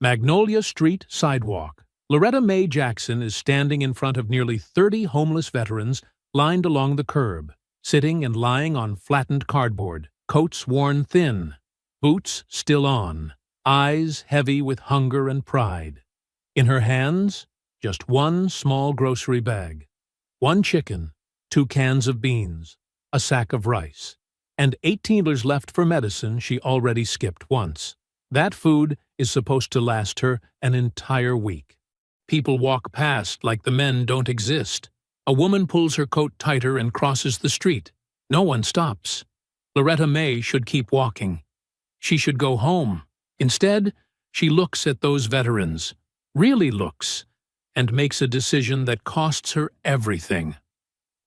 Magnolia Street sidewalk. Loretta Mae Jackson is standing in front of nearly 30 homeless veterans lined along the curb, sitting and lying on flattened cardboard, coats worn thin, boots still on, eyes heavy with hunger and pride. In her hands, just one small grocery bag, one chicken, 2 cans of beans, a sack of rice, and $18 left for medicine she already skipped once. That food is supposed to last her an entire week. People walk past like the men don't exist. A woman pulls her coat tighter and crosses the street. No one stops. Loretta Mae should keep walking. She should go home. Instead, she looks at those veterans, really looks, and makes a decision that costs her everything.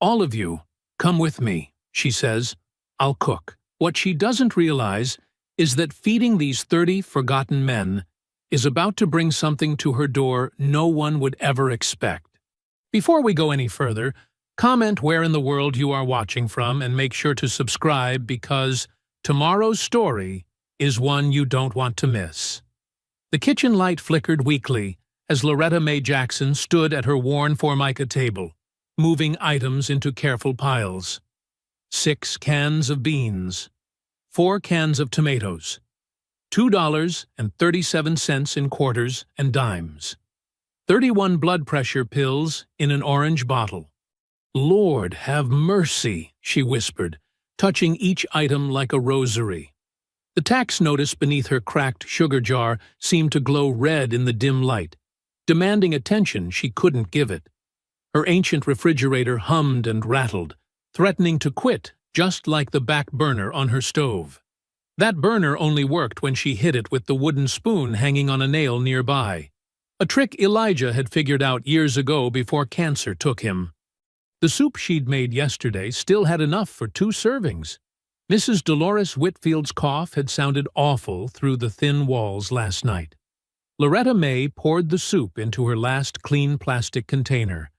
"All of you, come with me," she says. "I'll cook." What she doesn't realize is that feeding these 30 forgotten men is about to bring something to her door no one would ever expect. Before we go any further, comment where in the world you are watching from and make sure to subscribe because tomorrow's story is one you don't want to miss. The kitchen light flickered weakly as Loretta Mae Jackson stood at her worn Formica table, moving items into careful piles. 6 cans of beans, 4 cans of tomatoes, $2.37 in quarters and dimes, 31 blood pressure pills in an orange bottle. "Lord, have mercy," she whispered, touching each item like a rosary. The tax notice beneath her cracked sugar jar seemed to glow red in the dim light, demanding attention she couldn't give it. Her ancient refrigerator hummed and rattled, threatening to quit just like the back burner on her stove. That burner only worked when she hit it with the wooden spoon hanging on a nail nearby, a trick Elijah had figured out years ago before cancer took him. The soup she'd made yesterday still had enough for 2 servings. Mrs. Dolores Whitfield's cough had sounded awful through the thin walls last night. Loretta Mae poured the soup into her last clean plastic container,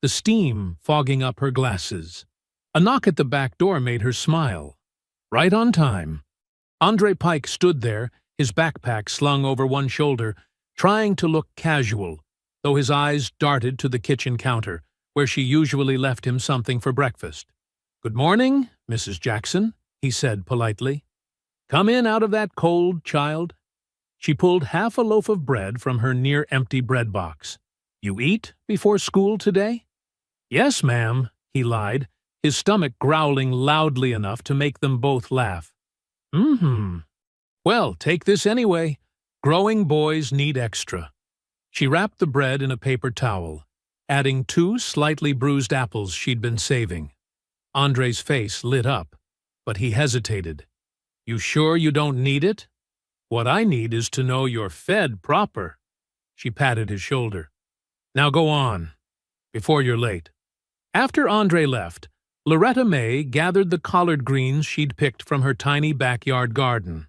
the steam fogging up her glasses. A knock at the back door made her smile. Right on time. Andre Pike stood there, his backpack slung over one shoulder, trying to look casual, though his eyes darted to the kitchen counter, where she usually left him something for breakfast. "Good morning, Mrs. Jackson," he said politely. "Come in out of that cold, child." She pulled half a loaf of bread from her near-empty bread box. "You eat before school today?" "Yes, ma'am," he lied, his stomach growling loudly enough to make them both laugh. "Mm-hmm. Well, take this anyway. Growing boys need extra." She wrapped the bread in a paper towel, adding 2 slightly bruised apples she'd been saving. Andre's face lit up, but he hesitated. "You sure you don't need it? What I need is to know you're fed proper." She patted his shoulder. "Now go on, before you're late." After Andre left, Loretta Mae gathered the collard greens she'd picked from her tiny backyard garden.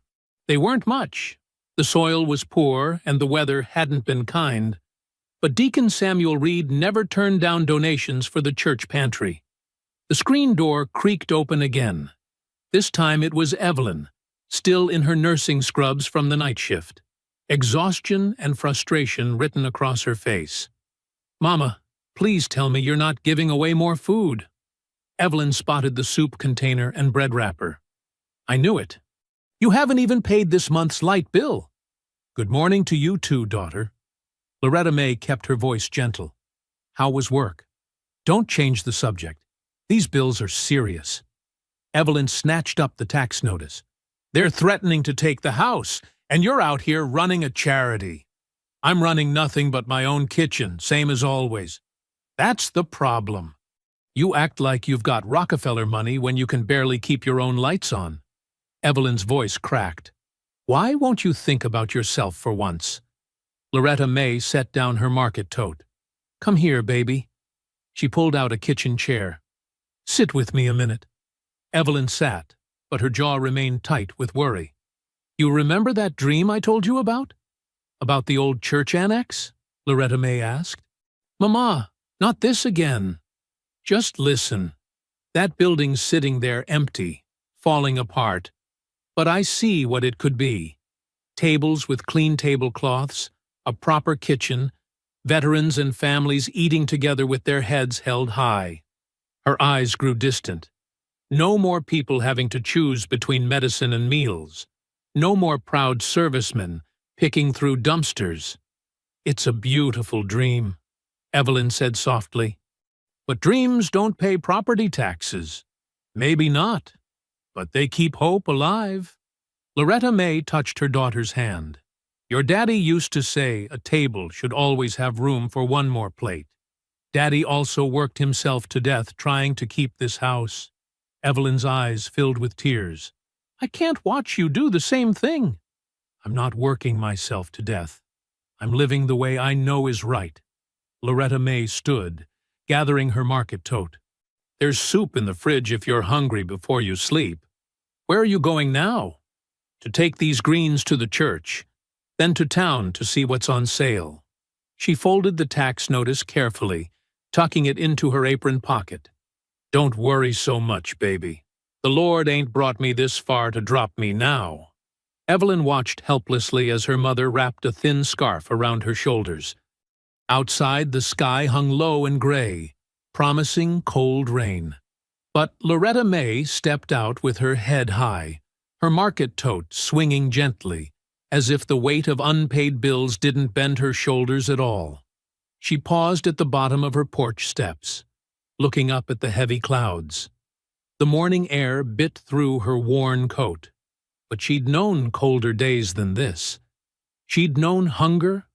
They weren't much. The soil was poor and the weather hadn't been kind. But Deacon Samuel Reed never turned down donations for the church pantry. The screen door creaked open again. This time it was Evelyn, still in her nursing scrubs from the night shift. Exhaustion and frustration written across her face. "Mama, please tell me you're not giving away more food." Evelyn spotted the soup container and bread wrapper. "I knew it. You haven't even paid this month's light bill." "Good morning to you too, daughter." Loretta Mae kept her voice gentle. "How was work?" "Don't change the subject. These bills are serious." Evelyn snatched up the tax notice. "They're threatening to take the house, and you're out here running a charity." "I'm running nothing but my own kitchen, same as always." "That's the problem. You act like you've got Rockefeller money when you can barely keep your own lights on." Evelyn's voice cracked. "Why won't you think about yourself for once?" Loretta Mae set down her market tote. "Come here, baby." She pulled out a kitchen chair. "Sit with me a minute." Evelyn sat, but her jaw remained tight with worry. "You remember that dream I told you about? About the old church annex?" Loretta Mae asked. "Mama, not this again." "Just listen. That building's sitting there empty, falling apart. But I see what it could be. Tables with clean tablecloths, a proper kitchen, veterans and families eating together with their heads held high. Her eyes grew distant. No more people having to choose between medicine and meals. No more proud servicemen picking through dumpsters. "It's a beautiful dream," Evelyn said softly. "But dreams don't pay property taxes." "Maybe not, but they keep hope alive." Loretta May touched her daughter's hand. "Your daddy used to say a table should always have room for one more plate. Daddy also worked himself to death trying to keep this house." Evelyn's eyes filled with tears. "I can't watch you do the same thing." "I'm not working myself to death. I'm living the way I know is right." Loretta May stood, gathering her market tote. "There's soup in the fridge if you're hungry before you sleep. Where are you going now?" "To take these greens to the church, then to town to see what's on sale." She folded the tax notice carefully, tucking it into her apron pocket. "Don't worry so much, baby. The Lord ain't brought me this far to drop me now." Evelyn watched helplessly as her mother wrapped a thin scarf around her shoulders. Outside, the sky hung low and gray, promising cold rain. But Loretta May stepped out with her head high, her market tote swinging gently, as if the weight of unpaid bills didn't bend her shoulders at all. She paused at the bottom of her porch steps, looking up at the heavy clouds. The morning air bit through her worn coat, but she'd known colder days than this. She'd known hunger,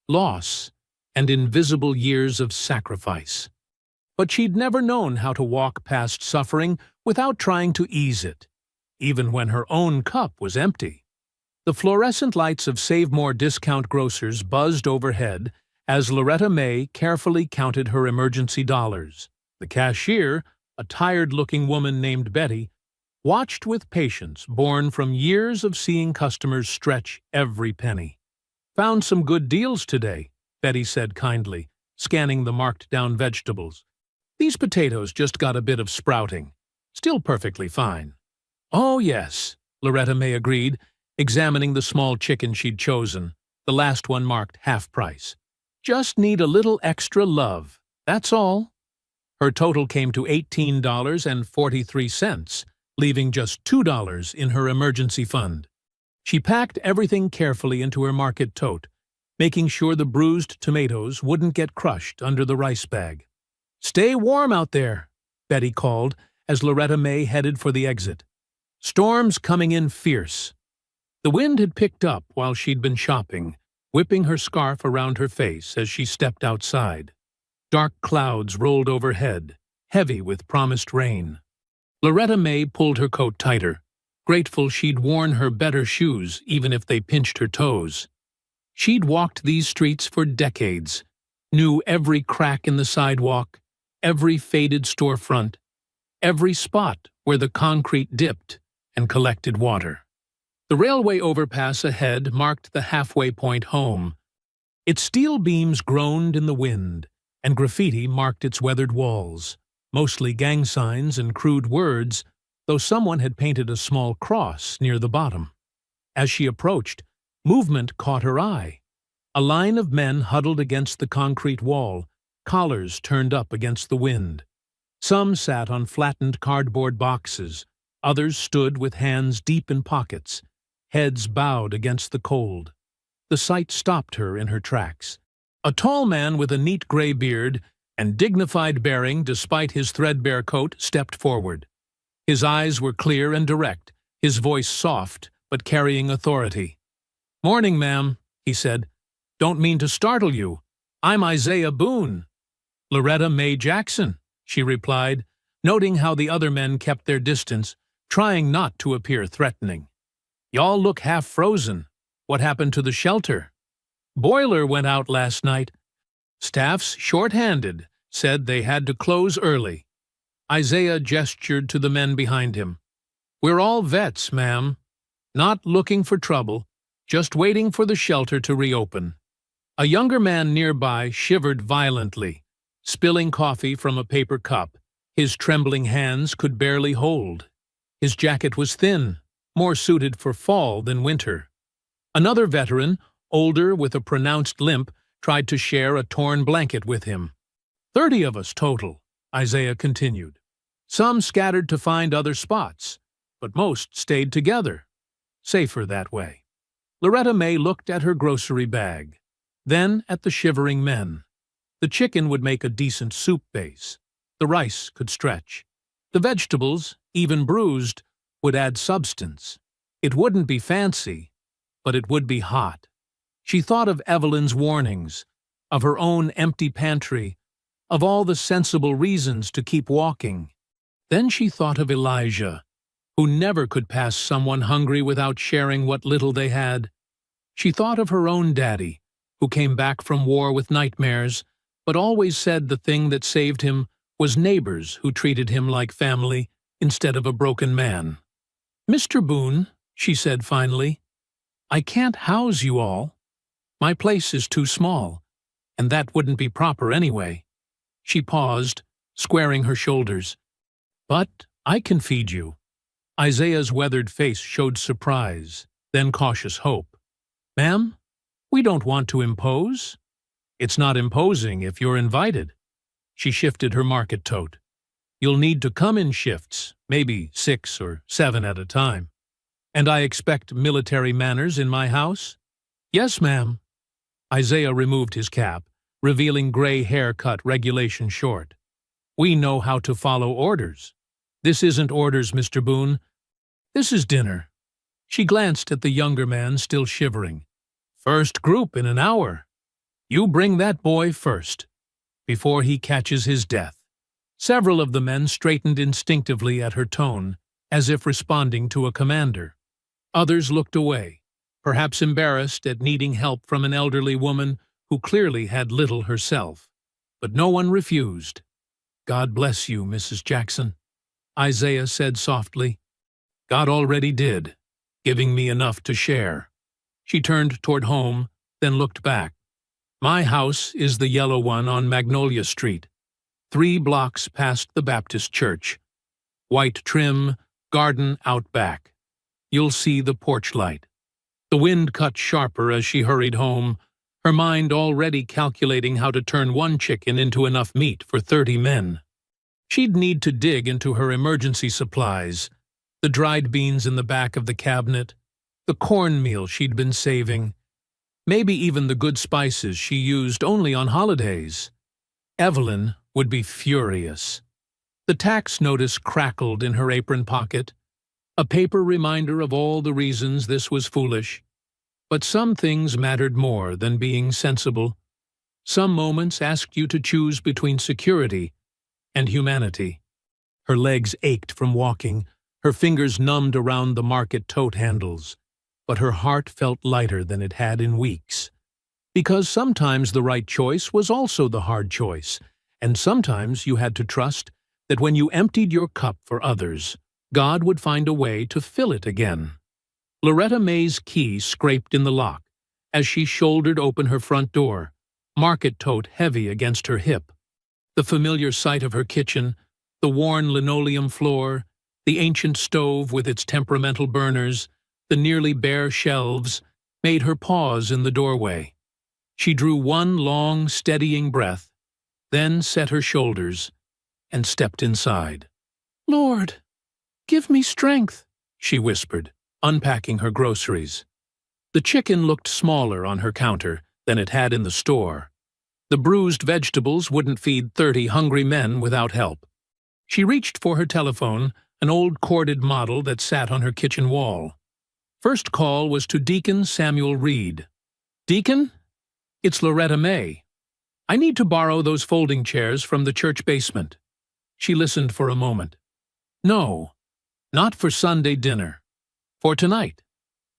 loss, and invisible years of sacrifice. But she'd never known how to walk past suffering without trying to ease it, even when her own cup was empty. The fluorescent lights of Save More discount grocers buzzed overhead as Loretta May carefully counted her emergency dollars. The cashier, a tired-looking woman named Betty, watched with patience born from years of seeing customers stretch every penny. "Found some good deals today," Betty said kindly, scanning the marked-down vegetables. "These potatoes just got a bit of sprouting. Still perfectly fine." "Oh, yes," Loretta May agreed, examining the small chicken she'd chosen, the last one marked half price. "Just need a little extra love, that's all." Her total came to $18.43, leaving just $2 in her emergency fund. She packed everything carefully into her market tote, making sure the bruised tomatoes wouldn't get crushed under the rice bag. "Stay warm out there," Betty called as Loretta May headed for the exit. "Storm's coming in fierce." The wind had picked up while she'd been shopping, whipping her scarf around her face as she stepped outside. Dark clouds rolled overhead, heavy with promised rain. Loretta May pulled her coat tighter, grateful she'd worn her better shoes even if they pinched her toes. She'd walked these streets for decades, knew every crack in the sidewalk, every faded storefront, every spot where the concrete dipped and collected water. The railway overpass ahead marked the halfway point home. Its steel beams groaned in the wind, and graffiti marked its weathered walls, mostly gang signs and crude words, though someone had painted a small cross near the bottom. As she approached, movement caught her eye. A line of men huddled against the concrete wall, collars turned up against the wind. Some sat on flattened cardboard boxes, others stood with hands deep in pockets, heads bowed against the cold. The sight stopped her in her tracks. A tall man with a neat gray beard and dignified bearing despite his threadbare coat stepped forward. His eyes were clear and direct, his voice soft but carrying authority. "Morning, ma'am," he said. "Don't mean to startle you. I'm Isaiah Boone." "Loretta May Jackson," she replied, noting how the other men kept their distance, trying not to appear threatening. "Y'all look half frozen. What happened to the shelter?" "Boiler went out last night. Staff's short-handed, said they had to close early." Isaiah gestured to the men behind him. "We're all vets, ma'am. Not looking for trouble, just waiting for the shelter to reopen." A younger man nearby shivered violently, spilling coffee from a paper cup his trembling hands could barely hold. His jacket was thin, more suited for fall than winter. Another veteran, older with a pronounced limp, tried to share a torn blanket with him. 30 of us total, Isaiah continued. Some scattered to find other spots, but most stayed together. Safer that way. Loretta May looked at her grocery bag, then at the shivering men. The chicken would make a decent soup base. The rice could stretch. The vegetables, even bruised, would add substance. It wouldn't be fancy, but it would be hot. She thought of Evelyn's warnings, of her own empty pantry, of all the sensible reasons to keep walking. Then she thought of Elijah, who never could pass someone hungry without sharing what little they had. She thought of her own daddy, who came back from war with nightmares, but always said the thing that saved him was neighbors who treated him like family instead of a broken man. "Mr. Boone," she said finally, "I can't house you all. My place is too small, and that wouldn't be proper anyway." She paused, squaring her shoulders. "But I can feed you." Isaiah's weathered face showed surprise, then cautious hope. "Ma'am, we don't want to impose." "It's not imposing if you're invited." She shifted her market tote. "You'll need to come in shifts, maybe 6 or 7 at a time. And I expect military manners in my house?" "Yes, ma'am." Isaiah removed his cap, revealing gray hair cut regulation short. "We know how to follow orders." "This isn't orders, Mr. Boone. This is dinner." She glanced at the younger man still shivering. "First group in an hour. You bring that boy first, before he catches his death." Several of the men straightened instinctively at her tone, as if responding to a commander. Others looked away, perhaps embarrassed at needing help from an elderly woman who clearly had little herself. But no one refused. "God bless you, Mrs. Jackson," Isaiah said softly. "God already did, giving me enough to share." She turned toward home, then looked back. "My house is the yellow one on Magnolia Street, 3 blocks past the Baptist church. White trim, garden out back. You'll see the porch light." The wind cut sharper as she hurried home, her mind already calculating how to turn one chicken into enough meat for 30 men. She'd need to dig into her emergency supplies, the dried beans in the back of the cabinet, the cornmeal she'd been saving, maybe even the good spices she used only on holidays. Evelyn would be furious. The tax notice crackled in her apron pocket, a paper reminder of all the reasons this was foolish. But some things mattered more than being sensible. Some moments asked you to choose between security and humanity. Her legs ached from walking, her fingers numbed around the market tote handles, but her heart felt lighter than it had in weeks. Because sometimes the right choice was also the hard choice, and sometimes you had to trust that when you emptied your cup for others, God would find a way to fill it again. Loretta May's key scraped in the lock as she shouldered open her front door, market tote heavy against her hip. The familiar sight of her kitchen, the worn linoleum floor, the ancient stove with its temperamental burners, the nearly bare shelves, made her pause in the doorway. She drew one long, steadying breath, then set her shoulders and stepped inside. "Lord, give me strength," she whispered, unpacking her groceries. The chicken looked smaller on her counter than it had in the store. The bruised vegetables wouldn't feed 30 hungry men without help. She reached for her telephone, an old corded model that sat on her kitchen wall. First call was to Deacon Samuel Reed. "Deacon? It's Loretta May. I need to borrow those folding chairs from the church basement." She listened for a moment. "No, not for Sunday dinner. For tonight,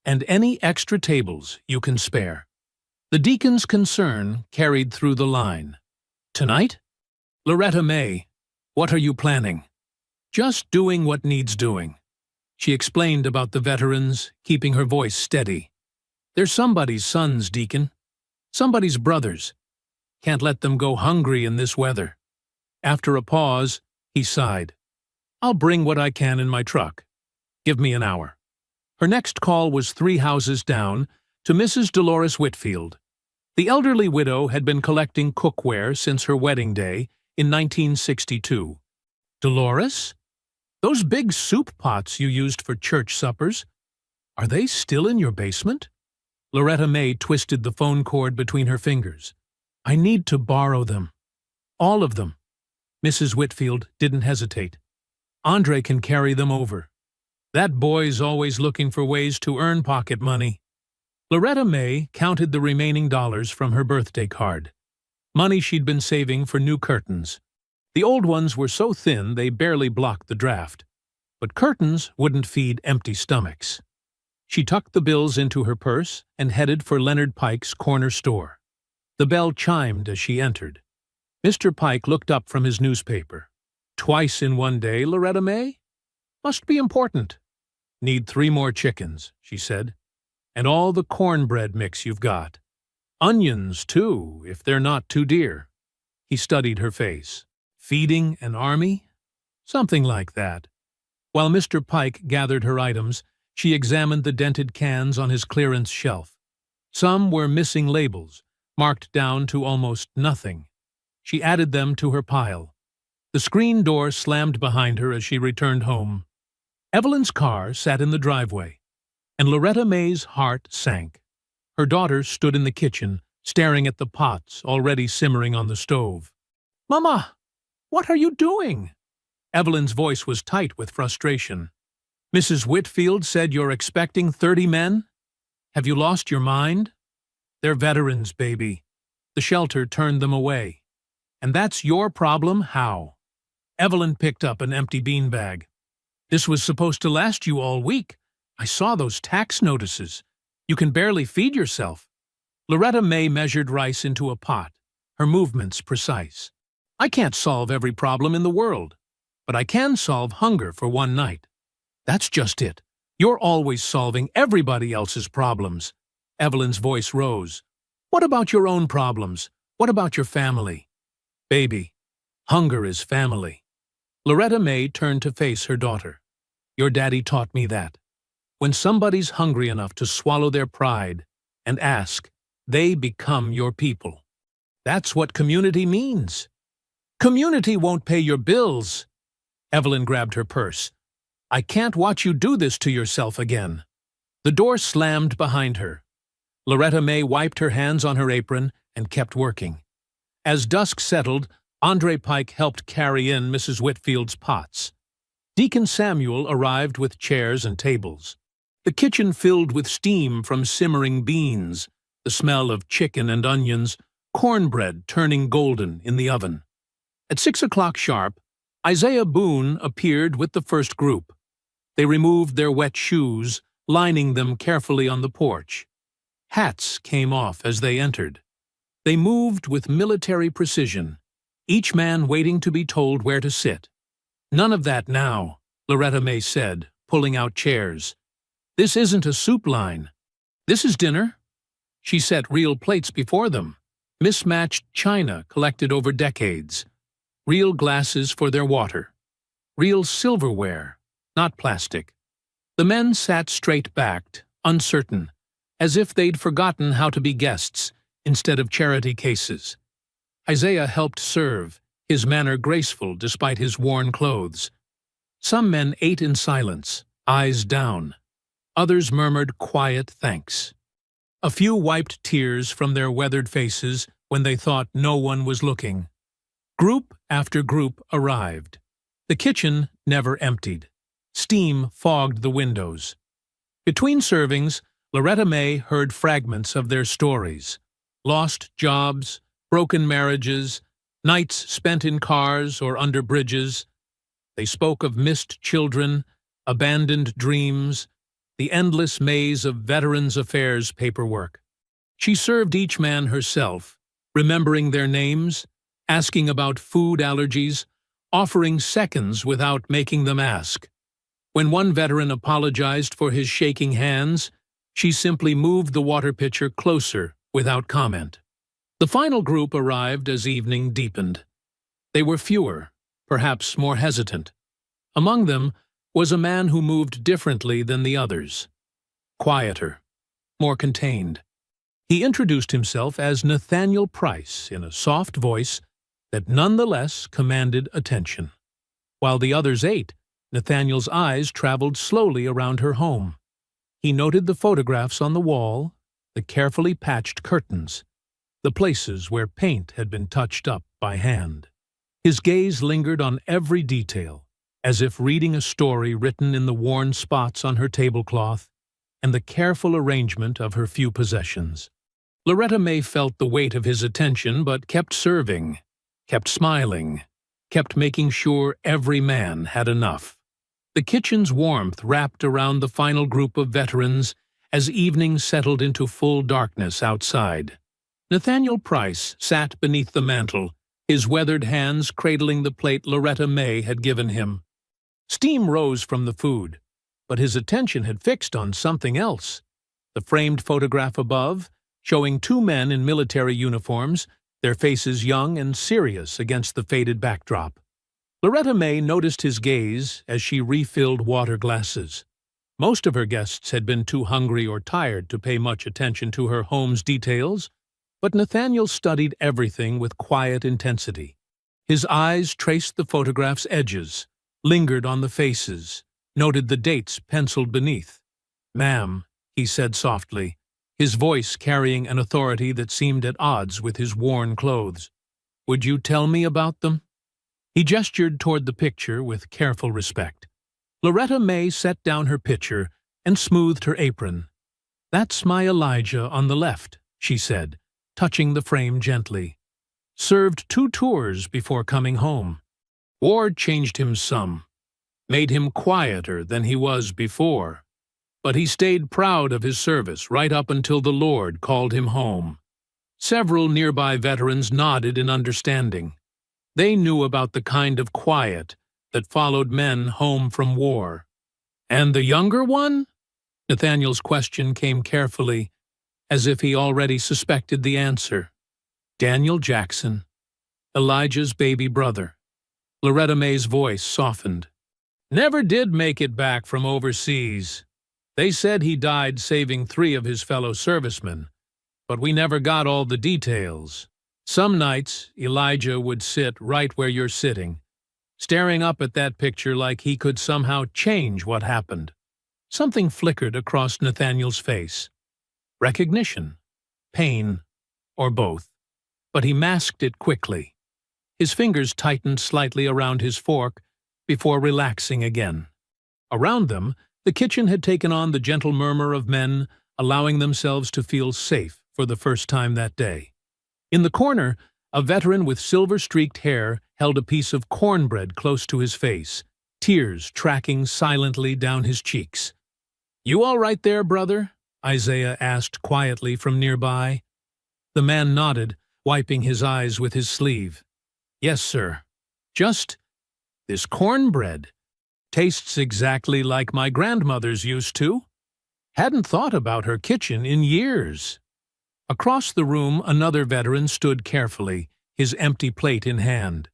and any extra tables you can spare." The deacon's concern carried through the line. "Tonight? Loretta May, what are you planning?" "Just doing what needs doing." She explained about the veterans, keeping her voice steady. "They're somebody's sons, Deacon. Somebody's brothers. Can't let them go hungry in this weather." After a pause, he sighed. "I'll bring what I can in my truck. Give me an hour." Her next call was 3 houses down, to Mrs. Dolores Whitfield. The elderly widow had been collecting cookware since her wedding day in 1962. Dolores? Those big soup pots you used for church suppers, are they still in your basement? Loretta May twisted the phone cord between her fingers. I need to borrow them. All of them. Mrs. Whitfield didn't hesitate. Andre can carry them over. That boy's always looking for ways to earn pocket money. Loretta May counted the remaining dollars from her birthday card. Money she'd been saving for new curtains. The old ones were so thin they barely blocked the draft. But curtains wouldn't feed empty stomachs. She tucked the bills into her purse and headed for Leonard Pike's corner store. The bell chimed as she entered. Mr. Pike looked up from his newspaper. Twice in one day, Loretta May? Must be important. Need 3 more chickens, she said. And all the cornbread mix you've got. Onions, too, if they're not too dear. He studied her face. Feeding an army? Something like that. While Mr. Pike gathered her items, she examined the dented cans on his clearance shelf. Some were missing labels, marked down to almost nothing. She added them to her pile. The screen door slammed behind her as she returned home. Evelyn's car sat in the driveway, and Loretta May's heart sank. Her daughter stood in the kitchen, staring at the pots already simmering on the stove. "Mama, what are you doing?" Evelyn's voice was tight with frustration. "Mrs. Whitfield said you're expecting 30 men? Have you lost your mind? They're veterans, baby. The shelter turned them away. And that's your problem, how?" Evelyn picked up an empty beanbag. "This was supposed to last you all week. I saw those tax notices. You can barely feed yourself." Loretta May measured rice into a pot, her movements precise. "I can't solve every problem in the world, but I can solve hunger for one night." "That's just it. You're always solving everybody else's problems." Evelyn's voice rose. "What about your own problems? What about your family?" "Baby, hunger is family." Loretta May turned to face her daughter. "Your daddy taught me that. When somebody's hungry enough to swallow their pride and ask, they become your people. That's what community means." "Community won't pay your bills." Evelyn grabbed her purse. "I can't watch you do this to yourself again." The door slammed behind her. Loretta May wiped her hands on her apron and kept working. As dusk settled, Andre Pike helped carry in Mrs. Whitfield's pots. Deacon Samuel arrived with chairs and tables. The kitchen filled with steam from simmering beans, the smell of chicken and onions, cornbread turning golden in the oven. At 6 o'clock sharp, Isaiah Boone appeared with the first group. They removed their wet shoes, lining them carefully on the porch. Hats came off as they entered. They moved with military precision, each man waiting to be told where to sit. "None of that now," Loretta May said, pulling out chairs. "This isn't a soup line. This is dinner." She set real plates before them, mismatched china collected over decades, real glasses for their water, real silverware, not plastic. The men sat straight-backed, uncertain, as if they'd forgotten how to be guests instead of charity cases. Isaiah helped serve, his manner graceful despite his worn clothes. Some men ate in silence, eyes down. Others murmured quiet thanks. A few wiped tears from their weathered faces when they thought no one was looking. Group after group arrived. The kitchen never emptied. Steam fogged the windows. Between servings, Loretta May heard fragments of their stories. Lost jobs, broken marriages, nights spent in cars or under bridges. They spoke of missed children, abandoned dreams, the endless maze of Veterans Affairs paperwork. She served each man herself, remembering their names, asking about food allergies, offering seconds without making them ask. When one veteran apologized for his shaking hands, she simply moved the water pitcher closer without comment. The final group arrived as evening deepened. They were fewer, perhaps more hesitant. Among them was a man who moved differently than the others. Quieter, more contained. He introduced himself as Nathaniel Price in a soft voice that nonetheless commanded attention. While the others ate, Nathaniel's eyes traveled slowly around her home. He noted the photographs on the wall, the carefully patched curtains, the places where paint had been touched up by hand. His gaze lingered on every detail, as if reading a story written in the worn spots on her tablecloth and the careful arrangement of her few possessions. Loretta May felt the weight of his attention but kept serving, kept smiling, kept making sure every man had enough. The kitchen's warmth wrapped around the final group of veterans as evening settled into full darkness outside. Nathaniel Price sat beneath the mantel, his weathered hands cradling the plate Loretta May had given him. Steam rose from the food, but his attention had fixed on something else. The framed photograph above, showing two men in military uniforms, their faces young and serious against the faded backdrop. Loretta May noticed his gaze as she refilled water glasses. Most of her guests had been too hungry or tired to pay much attention to her home's details, but Nathaniel studied everything with quiet intensity. His eyes traced the photograph's edges, lingered on the faces, noted the dates penciled beneath. "Ma'am," he said softly, his voice carrying an authority that seemed at odds with his worn clothes. "Would you tell me about them?" He gestured toward the picture with careful respect. Loretta May set down her pitcher and smoothed her apron. "That's my Elijah on the left," she said, touching the frame gently. "Served 2 tours before coming home. War changed him some, made him quieter than he was before, but he stayed proud of his service right up until the Lord called him home." Several nearby veterans nodded in understanding. They knew about the kind of quiet that followed men home from war. "And the younger one?" Nathaniel's question came carefully, as if he already suspected the answer. "Daniel Jackson, Elijah's baby brother." Loretta May's voice softened. "Never did make it back from overseas. They said he died saving 3 of his fellow servicemen, but we never got all the details. Some nights, Elijah would sit right where you're sitting, staring up at that picture like he could somehow change what happened." Something flickered across Nathaniel's face. Recognition, pain, or both. But he masked it quickly. His fingers tightened slightly around his fork before relaxing again. Around them, the kitchen had taken on the gentle murmur of men allowing themselves to feel safe for the first time that day. In the corner, a veteran with silver-streaked hair held a piece of cornbread close to his face, tears tracking silently down his cheeks. "You all right there, brother?" Isaiah asked quietly from nearby. The man nodded, wiping his eyes with his sleeve. "Yes, sir. Just this cornbread. Tastes exactly like my grandmother's used to. Hadn't thought about her kitchen in years." Across the room, another veteran stood carefully, his empty plate in hand.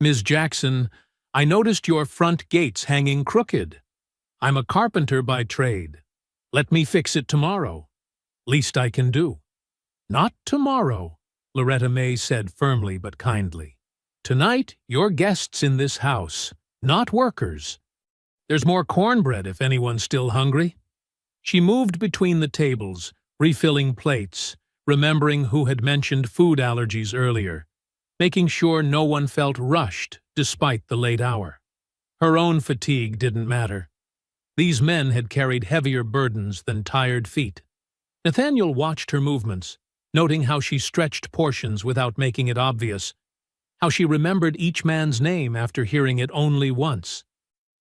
"Ms. Jackson, I noticed your front gate's hanging crooked. I'm a carpenter by trade. Let me fix it tomorrow. Least I can do." "Not tomorrow," Loretta May said firmly but kindly. "Tonight, you're guests in this house, not workers. There's more cornbread if anyone's still hungry." She moved between the tables, refilling plates, remembering who had mentioned food allergies earlier, making sure no one felt rushed despite the late hour. Her own fatigue didn't matter. These men had carried heavier burdens than tired feet. Nathaniel watched her movements, noting how she stretched portions without making it obvious, how she remembered each man's name after hearing it only once.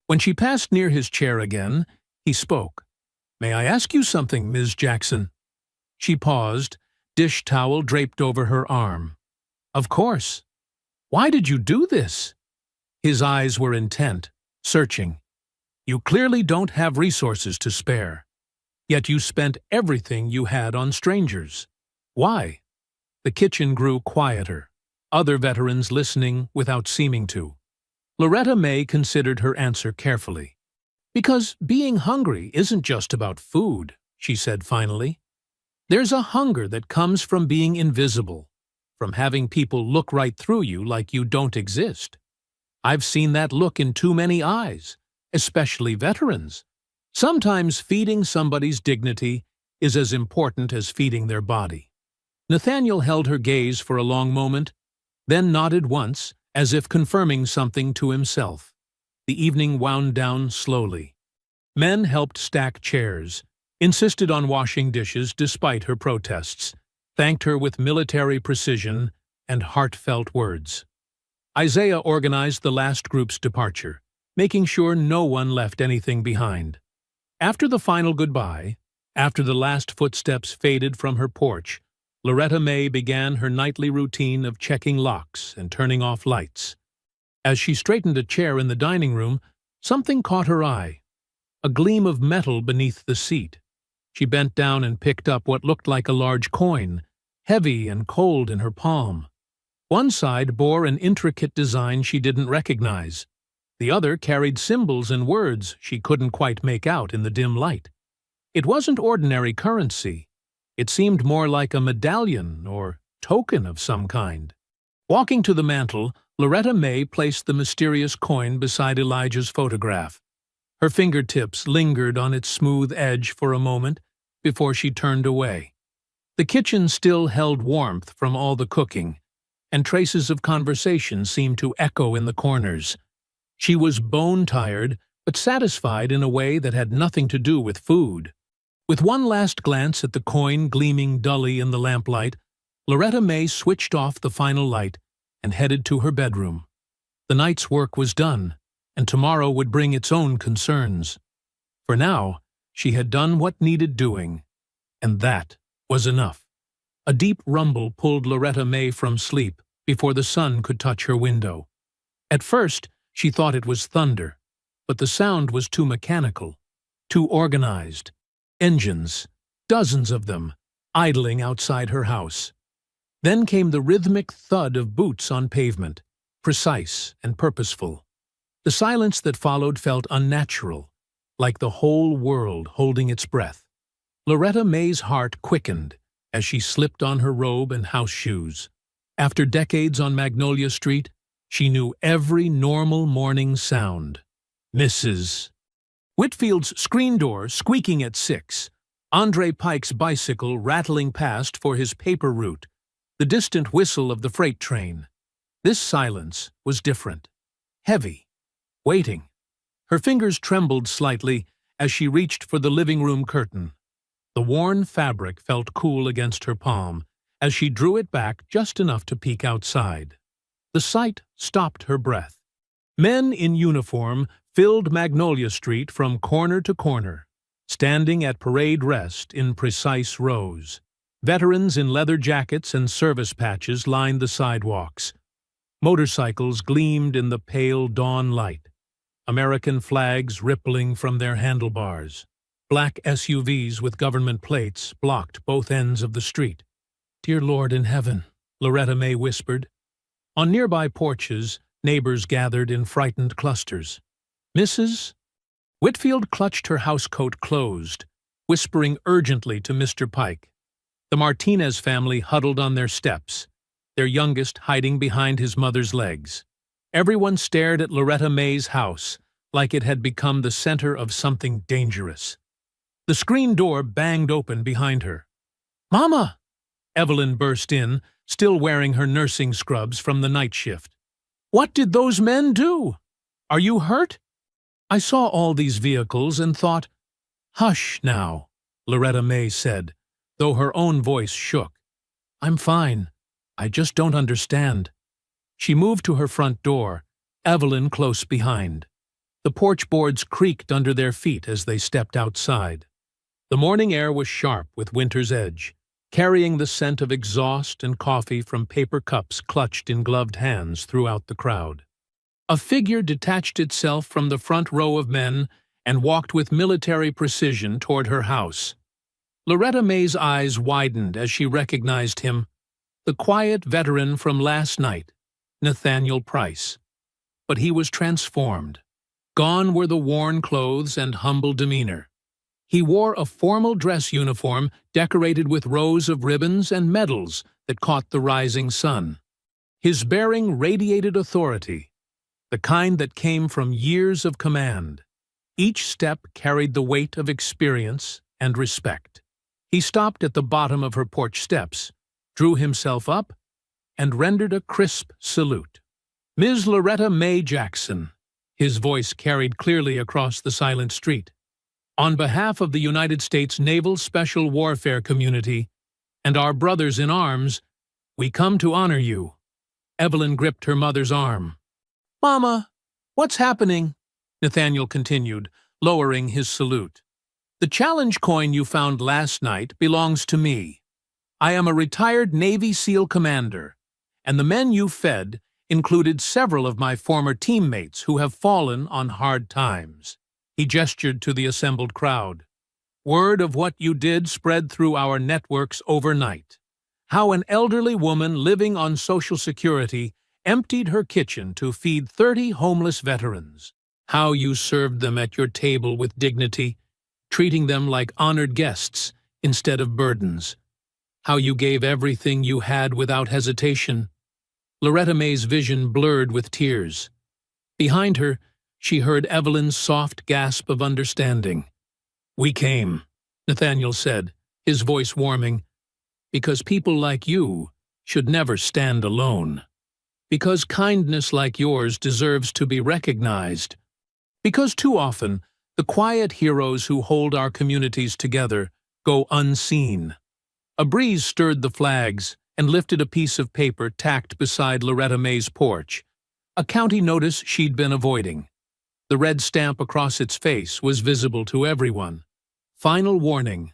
When she passed near his chair again, he spoke. "May I ask you something, Ms. Jackson?" She paused, dish towel draped over her arm. "Of course. Why did you do this?" His eyes were intent, searching. "You clearly don't have resources to spare. Yet you spent everything you had on strangers. Why?" The kitchen grew quieter, other veterans listening without seeming to. Loretta May considered her answer carefully. "Because being hungry isn't just about food," she said finally. There's a hunger that comes from being invisible, from having people look right through you like you don't exist. I've seen that look in too many eyes, especially veterans. Sometimes feeding somebody's dignity is as important as feeding their body. Nathaniel held her gaze for a long moment, then nodded once, as if confirming something to himself. The evening wound down slowly. Men helped stack chairs, insisted on washing dishes despite her protests, thanked her with military precision and heartfelt words. Isaiah organized the last group's departure, making sure no one left anything behind. After the final goodbye, after the last footsteps faded from her porch, Loretta May began her nightly routine of checking locks and turning off lights. As she straightened a chair in the dining room, something caught her eye, a gleam of metal beneath the seat. She bent down and picked up what looked like a large coin, heavy and cold in her palm. One side bore an intricate design she didn't recognize. The other carried symbols and words she couldn't quite make out in the dim light. It wasn't ordinary currency. It seemed more like a medallion or token of some kind. Walking to the mantel, Loretta May placed the mysterious coin beside Elijah's photograph. Her fingertips lingered on its smooth edge for a moment before she turned away. The kitchen still held warmth from all the cooking, and traces of conversation seemed to echo in the corners. She was bone-tired, but satisfied in a way that had nothing to do with food. With one last glance at the coin gleaming dully in the lamplight, Loretta May switched off the final light and headed to her bedroom. The night's work was done, and tomorrow would bring its own concerns. For now, she had done what needed doing, and that was enough. A deep rumble pulled Loretta May from sleep before the sun could touch her window. At first, she thought it was thunder, but the sound was too mechanical, too organized. Engines, dozens of them, idling outside her house. Then came the rhythmic thud of boots on pavement, precise and purposeful. The silence that followed felt unnatural, like the whole world holding its breath. Loretta May's heart quickened as she slipped on her robe and house shoes. After decades on Magnolia Street, she knew every normal morning sound. Mrs. Whitfield's screen door squeaking at 6, Andre Pike's bicycle rattling past for his paper route, the distant whistle of the freight train. This silence was different, heavy, waiting. Her fingers trembled slightly as she reached for the living room curtain. The worn fabric felt cool against her palm as she drew it back just enough to peek outside. The sight stopped her breath. Men in uniform filled Magnolia Street from corner to corner, standing at parade rest in precise rows. Veterans in leather jackets and service patches lined the sidewalks. Motorcycles gleamed in the pale dawn light, American flags rippling from their handlebars. Black SUVs with government plates blocked both ends of the street. "Dear Lord in heaven," Loretta May whispered. On nearby porches, neighbors gathered in frightened clusters. "Mrs.?" Whitfield clutched her housecoat closed, whispering urgently to Mr. Pike. The Martinez family huddled on their steps, their youngest hiding behind his mother's legs. Everyone stared at Loretta May's house like it had become the center of something dangerous. The screen door banged open behind her. "Mama!" Evelyn burst in, still wearing her nursing scrubs from the night shift. "What did those men do? Are you hurt?" "I saw all these vehicles and thought—" "Hush now," Loretta May said, though her own voice shook. "I'm fine. I just don't understand." She moved to her front door, Evelyn close behind. The porch boards creaked under their feet as they stepped outside. The morning air was sharp with winter's edge, carrying the scent of exhaust and coffee from paper cups clutched in gloved hands throughout the crowd. A figure detached itself from the front row of men and walked with military precision toward her house. Loretta May's eyes widened as she recognized him, the quiet veteran from last night, Nathaniel Price. But he was transformed. Gone were the worn clothes and humble demeanor. He wore a formal dress uniform decorated with rows of ribbons and medals that caught the rising sun. His bearing radiated authority, the kind that came from years of command. Each step carried the weight of experience and respect. He stopped at the bottom of her porch steps, drew himself up, and rendered a crisp salute. "Ms. Loretta May Jackson," his voice carried clearly across the silent street. "On behalf of the United States Naval Special Warfare Community and our brothers in arms, we come to honor you." Evelyn gripped her mother's arm. "Mama, what's happening?" Nathaniel continued, lowering his salute. "The challenge coin you found last night belongs to me. I am a retired Navy SEAL commander, and the men you fed included several of my former teammates who have fallen on hard times." He gestured to the assembled crowd. "Word of what you did spread through our networks overnight. How an elderly woman living on Social Security emptied her kitchen to feed 30 homeless veterans. How you served them at your table with dignity, treating them like honored guests instead of burdens. How you gave everything you had without hesitation." Loretta May's vision blurred with tears. Behind her, she heard Evelyn's soft gasp of understanding. "We came," Nathaniel said, his voice warming, "because people like you should never stand alone. Because kindness like yours deserves to be recognized. Because too often, the quiet heroes who hold our communities together go unseen." A breeze stirred the flags and lifted a piece of paper tacked beside Loretta May's porch, a county notice she'd been avoiding. The red stamp across its face was visible to everyone. Final warning.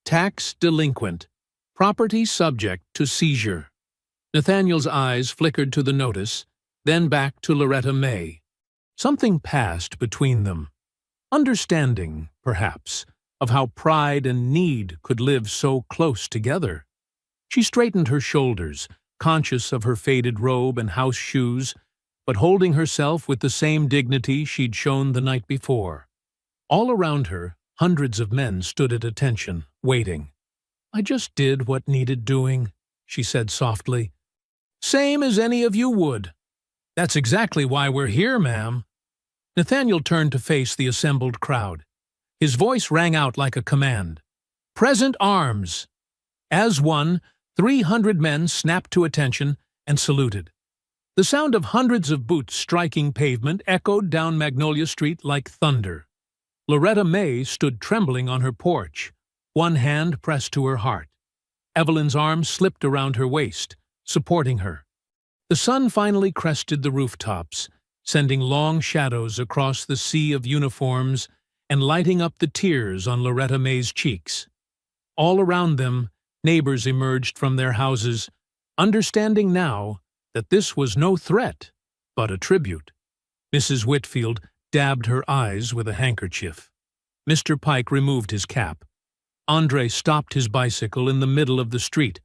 Tax delinquent. Property subject to seizure. Nathaniel's eyes flickered to the notice, then back to Loretta May. Something passed between them. Understanding, perhaps, of how pride and need could live so close together. She straightened her shoulders, conscious of her faded robe and house shoes, but holding herself with the same dignity she'd shown the night before. All around her, hundreds of men stood at attention, waiting. "I just did what needed doing," she said softly. "Same as any of you would." "That's exactly why we're here, ma'am." Nathaniel turned to face the assembled crowd. His voice rang out like a command. "Present arms!" As one, 300 men snapped to attention and saluted. The sound of hundreds of boots striking pavement echoed down Magnolia Street like thunder. Loretta May stood trembling on her porch, one hand pressed to her heart. Evelyn's arm slipped around her waist, supporting her. The sun finally crested the rooftops, sending long shadows across the sea of uniforms and lighting up the tears on Loretta May's cheeks. All around them, neighbors emerged from their houses, understanding now that this was no threat, but a tribute. Mrs. Whitfield dabbed her eyes with a handkerchief. Mr. Pike removed his cap. Andre stopped his bicycle in the middle of the street,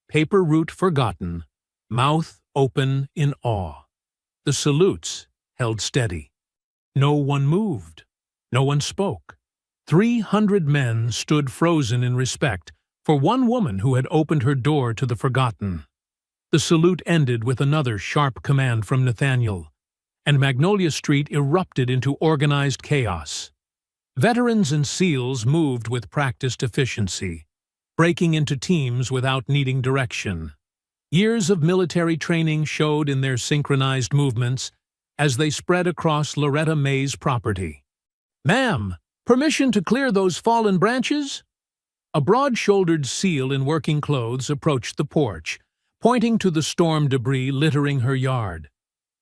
paper route forgotten, mouth open in awe. The salutes held steady. No one moved. No one spoke. 300 men stood frozen in respect for one woman who had opened her door to the forgotten. The salute ended with another sharp command from Nathaniel, and Magnolia Street erupted into organized chaos. Veterans and SEALs moved with practiced efficiency, breaking into teams without needing direction. Years of military training showed in their synchronized movements as they spread across Loretta May's property. "Ma'am, permission to clear those fallen branches?" A broad-shouldered SEAL in working clothes approached the porch, pointing to the storm debris littering her yard.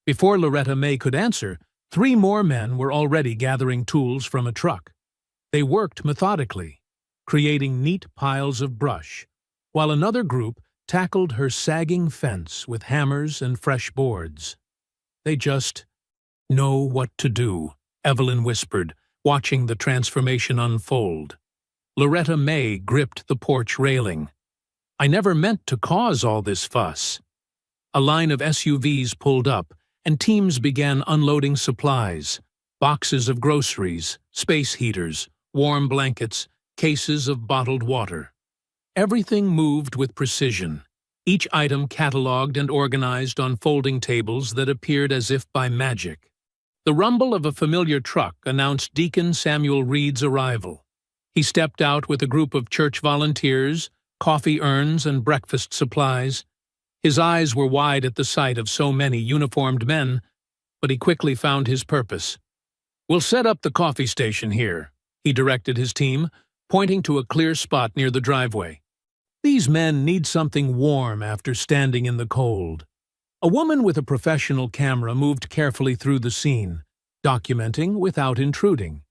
Before Loretta May could answer, 3 more men were already gathering tools from a truck. They worked methodically, creating neat piles of brush, while another group tackled her sagging fence with hammers and fresh boards. "They just know what to do," Evelyn whispered, watching the transformation unfold. Loretta May gripped the porch railing. "I never meant to cause all this fuss." A line of SUVs pulled up, and teams began unloading supplies, boxes of groceries, space heaters, warm blankets, cases of bottled water. Everything moved with precision, each item catalogued and organized on folding tables that appeared as if by magic. The rumble of a familiar truck announced Deacon Samuel Reed's arrival. He stepped out with a group of church volunteers, coffee urns, and breakfast supplies. His eyes were wide at the sight of so many uniformed men, but he quickly found his purpose. "We'll set up the coffee station here," he directed his team, pointing to a clear spot near the driveway. "These men need something warm after standing in the cold." A woman with a professional camera moved carefully through the scene, documenting without intruding.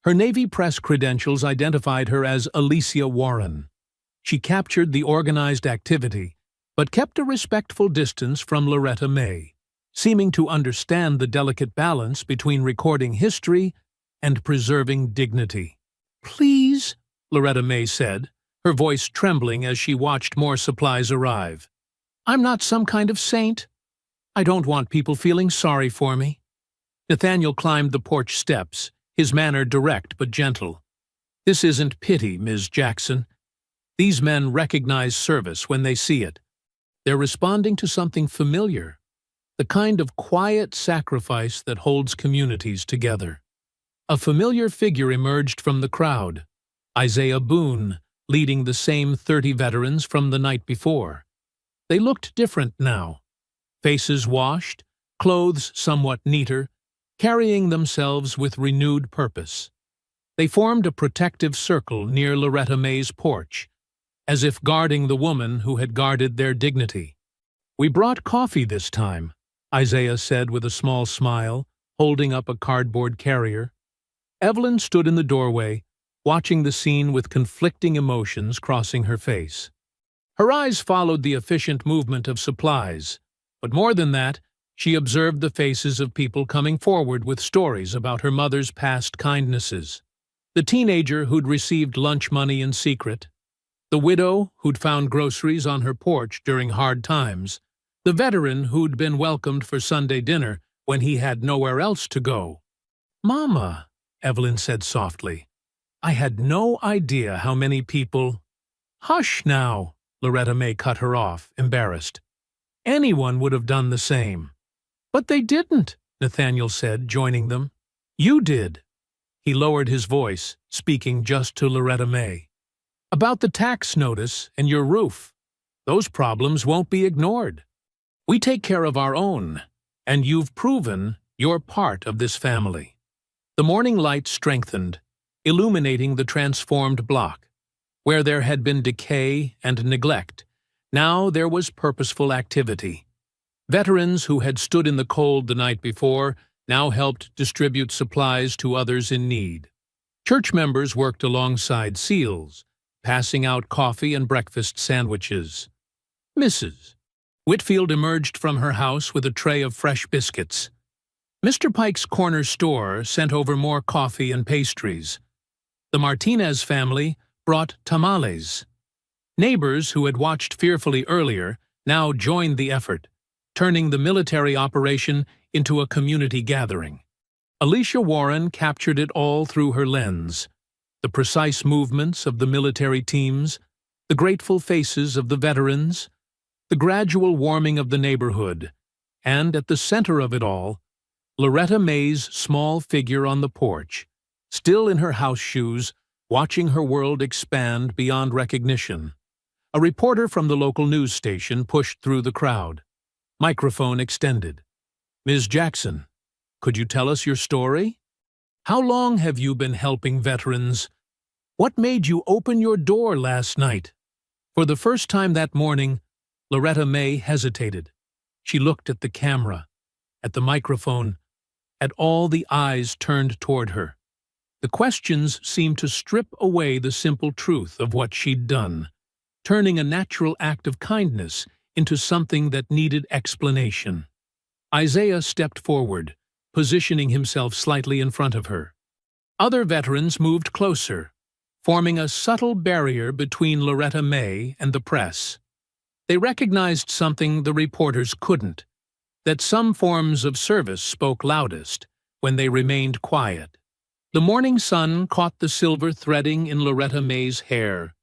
Her Navy press credentials identified her as Alicia Warren. She captured the organized activity, but kept a respectful distance from Loretta May, seeming to understand the delicate balance between recording history and preserving dignity. "Please," Loretta May said, her voice trembling as she watched more supplies arrive. "I'm not some kind of saint. I don't want people feeling sorry for me." Nathaniel climbed the porch steps, his manner direct but gentle. "This isn't pity, Ms. Jackson. These men recognize service when they see it. They're responding to something familiar, the kind of quiet sacrifice that holds communities together." A familiar figure emerged from the crowd, Isaiah Boone, leading the same 30 veterans from the night before. They looked different now, faces washed, clothes somewhat neater, carrying themselves with renewed purpose. They formed a protective circle near Loretta May's porch, as if guarding the woman who had guarded their dignity. "We brought coffee this time," Isaiah said with a small smile, holding up a cardboard carrier. Evelyn stood in the doorway, watching the scene with conflicting emotions crossing her face. Her eyes followed the efficient movement of supplies, but more than that, she observed the faces of people coming forward with stories about her mother's past kindnesses. The teenager who'd received lunch money in secret, the widow who'd found groceries on her porch during hard times, the veteran who'd been welcomed for Sunday dinner when he had nowhere else to go. "Mama," Evelyn said softly, "I had no idea how many people—" "Hush now," Loretta May cut her off, embarrassed. "Anyone would have done the same." "But they didn't," Nathaniel said, joining them. "You did." He lowered his voice, speaking just to Loretta May. "About the tax notice and your roof. Those problems won't be ignored. We take care of our own, and you've proven you're part of this family." The morning light strengthened, illuminating the transformed block. Where there had been decay and neglect, now there was purposeful activity. Veterans who had stood in the cold the night before now helped distribute supplies to others in need. Church members worked alongside SEALs, passing out coffee and breakfast sandwiches. Mrs. Whitfield emerged from her house with a tray of fresh biscuits. Mr. Pike's corner store sent over more coffee and pastries. The Martinez family brought tamales. Neighbors who had watched fearfully earlier now joined the effort, turning the military operation into a community gathering. Alicia Warren captured it all through her lens: the precise movements of the military teams, the grateful faces of the veterans, the gradual warming of the neighborhood, and at the center of it all, Loretta May's small figure on the porch, still in her house shoes, watching her world expand beyond recognition. A reporter from the local news station pushed through the crowd. Microphone extended. "Ms. Jackson, could you tell us your story? How long have you been helping veterans? What made you open your door last night?" For the first time that morning, Loretta May hesitated. She looked at the camera, at the microphone, at all the eyes turned toward her. The questions seemed to strip away the simple truth of what she'd done, turning a natural act of kindness into something that needed explanation. Isaiah stepped forward, positioning himself slightly in front of her. Other veterans moved closer, forming a subtle barrier between Loretta May and the press. They recognized something the reporters couldn't, that some forms of service spoke loudest when they remained quiet. The morning sun caught the silver threading in Loretta May's hair,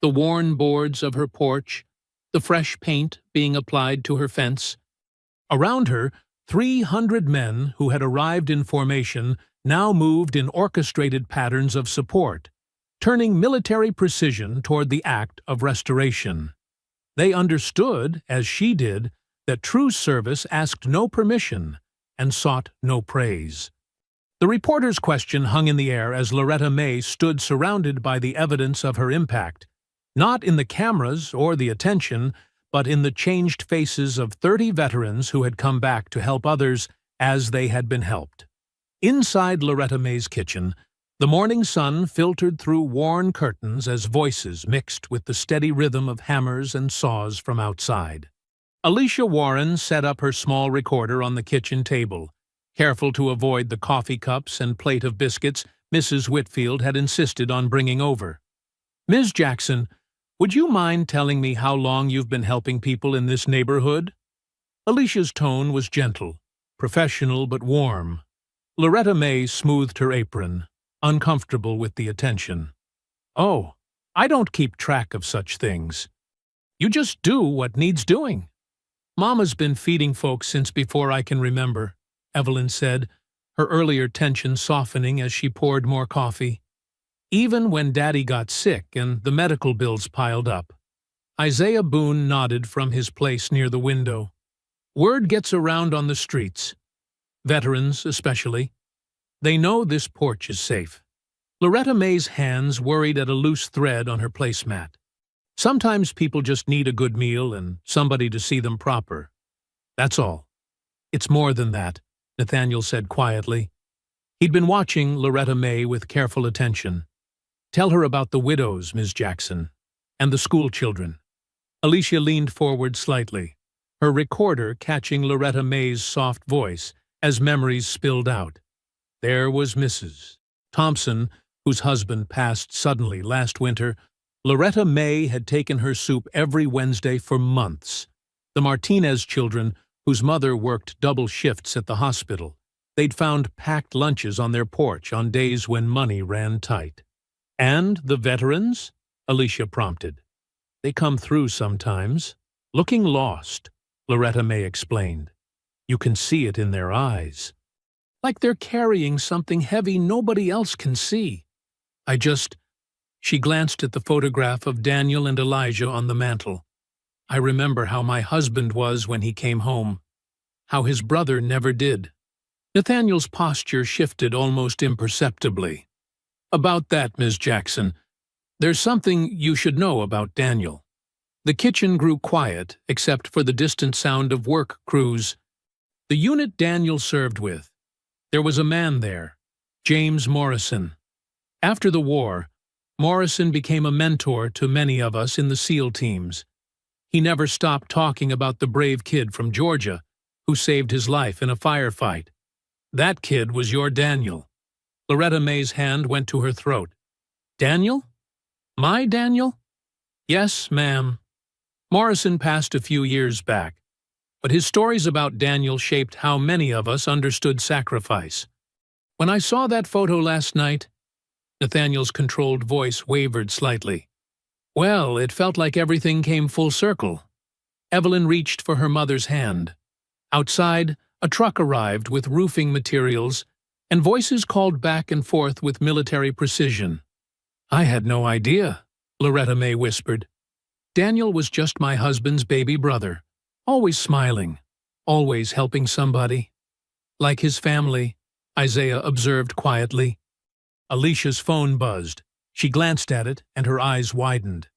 the worn boards of her porch, the fresh paint being applied to her fence. Around her, 300 men who had arrived in formation now moved in orchestrated patterns of support, turning military precision toward the act of restoration. They understood, as she did, that true service asked no permission and sought no praise. The reporter's question hung in the air as Loretta May stood surrounded by the evidence of her impact, not in the cameras or the attention, but in the changed faces of 30 veterans who had come back to help others as they had been helped. Inside Loretta May's kitchen, the morning sun filtered through worn curtains as voices mixed with the steady rhythm of hammers and saws from outside. Alicia Warren set up her small recorder on the kitchen table, careful to avoid the coffee cups and plate of biscuits Mrs. Whitfield had insisted on bringing over. "Ms. Jackson, would you mind telling me how long you've been helping people in this neighborhood?" Alicia's tone was gentle, professional but warm. Loretta May smoothed her apron, uncomfortable with the attention. "Oh, I don't keep track of such things. You just do what needs doing. Mama's been feeding folks since before I can remember," Evelyn said, her earlier tension softening as she poured more coffee. "Even when Daddy got sick and the medical bills piled up." Isaiah Boone nodded from his place near the window. "Word gets around on the streets. Veterans, especially. They know this porch is safe." Loretta May's hands worried at a loose thread on her placemat. "Sometimes people just need a good meal and somebody to see them proper. That's all." "It's more than that," Nathaniel said quietly. He'd been watching Loretta May with careful attention. "Tell her about the widows, Ms. Jackson, and the school children." Alicia leaned forward slightly, her recorder catching Loretta May's soft voice as memories spilled out. There was Mrs. Thompson, whose husband passed suddenly last winter. Loretta May had taken her soup every Wednesday for months. The Martinez children, whose mother worked double shifts at the hospital. They'd found packed lunches on their porch on days when money ran tight. "And the veterans?" Alicia prompted. "They come through sometimes, looking lost," Loretta May explained. "You can see it in their eyes. Like they're carrying something heavy nobody else can see. She glanced at the photograph of Daniel and Elijah on the mantel. "I remember how my husband was when he came home. How his brother never did." Nathaniel's posture shifted almost imperceptibly. "About that, Ms. Jackson, there's something you should know about Daniel." The kitchen grew quiet, except for the distant sound of work crews. The unit Daniel served with. There was a man there, James Morrison. After the war, Morrison became a mentor to many of us in the SEAL teams. He never stopped talking about the brave kid from Georgia who saved his life in a firefight. That kid was your Daniel. Loretta May's hand went to her throat. "Daniel? My Daniel?" "Yes, ma'am. Morrison passed a few years back, but his stories about Daniel shaped how many of us understood sacrifice. When I saw that photo last night," Nathaniel's controlled voice wavered slightly. "Well, it felt like everything came full circle." Evelyn reached for her mother's hand. Outside, a truck arrived with roofing materials, and voices called back and forth with military precision. "I had no idea," Loretta May whispered. "Daniel was just my husband's baby brother, always smiling, always helping somebody." "Like his family," Isaiah observed quietly. Alicia's phone buzzed. She glanced at it, and her eyes widened.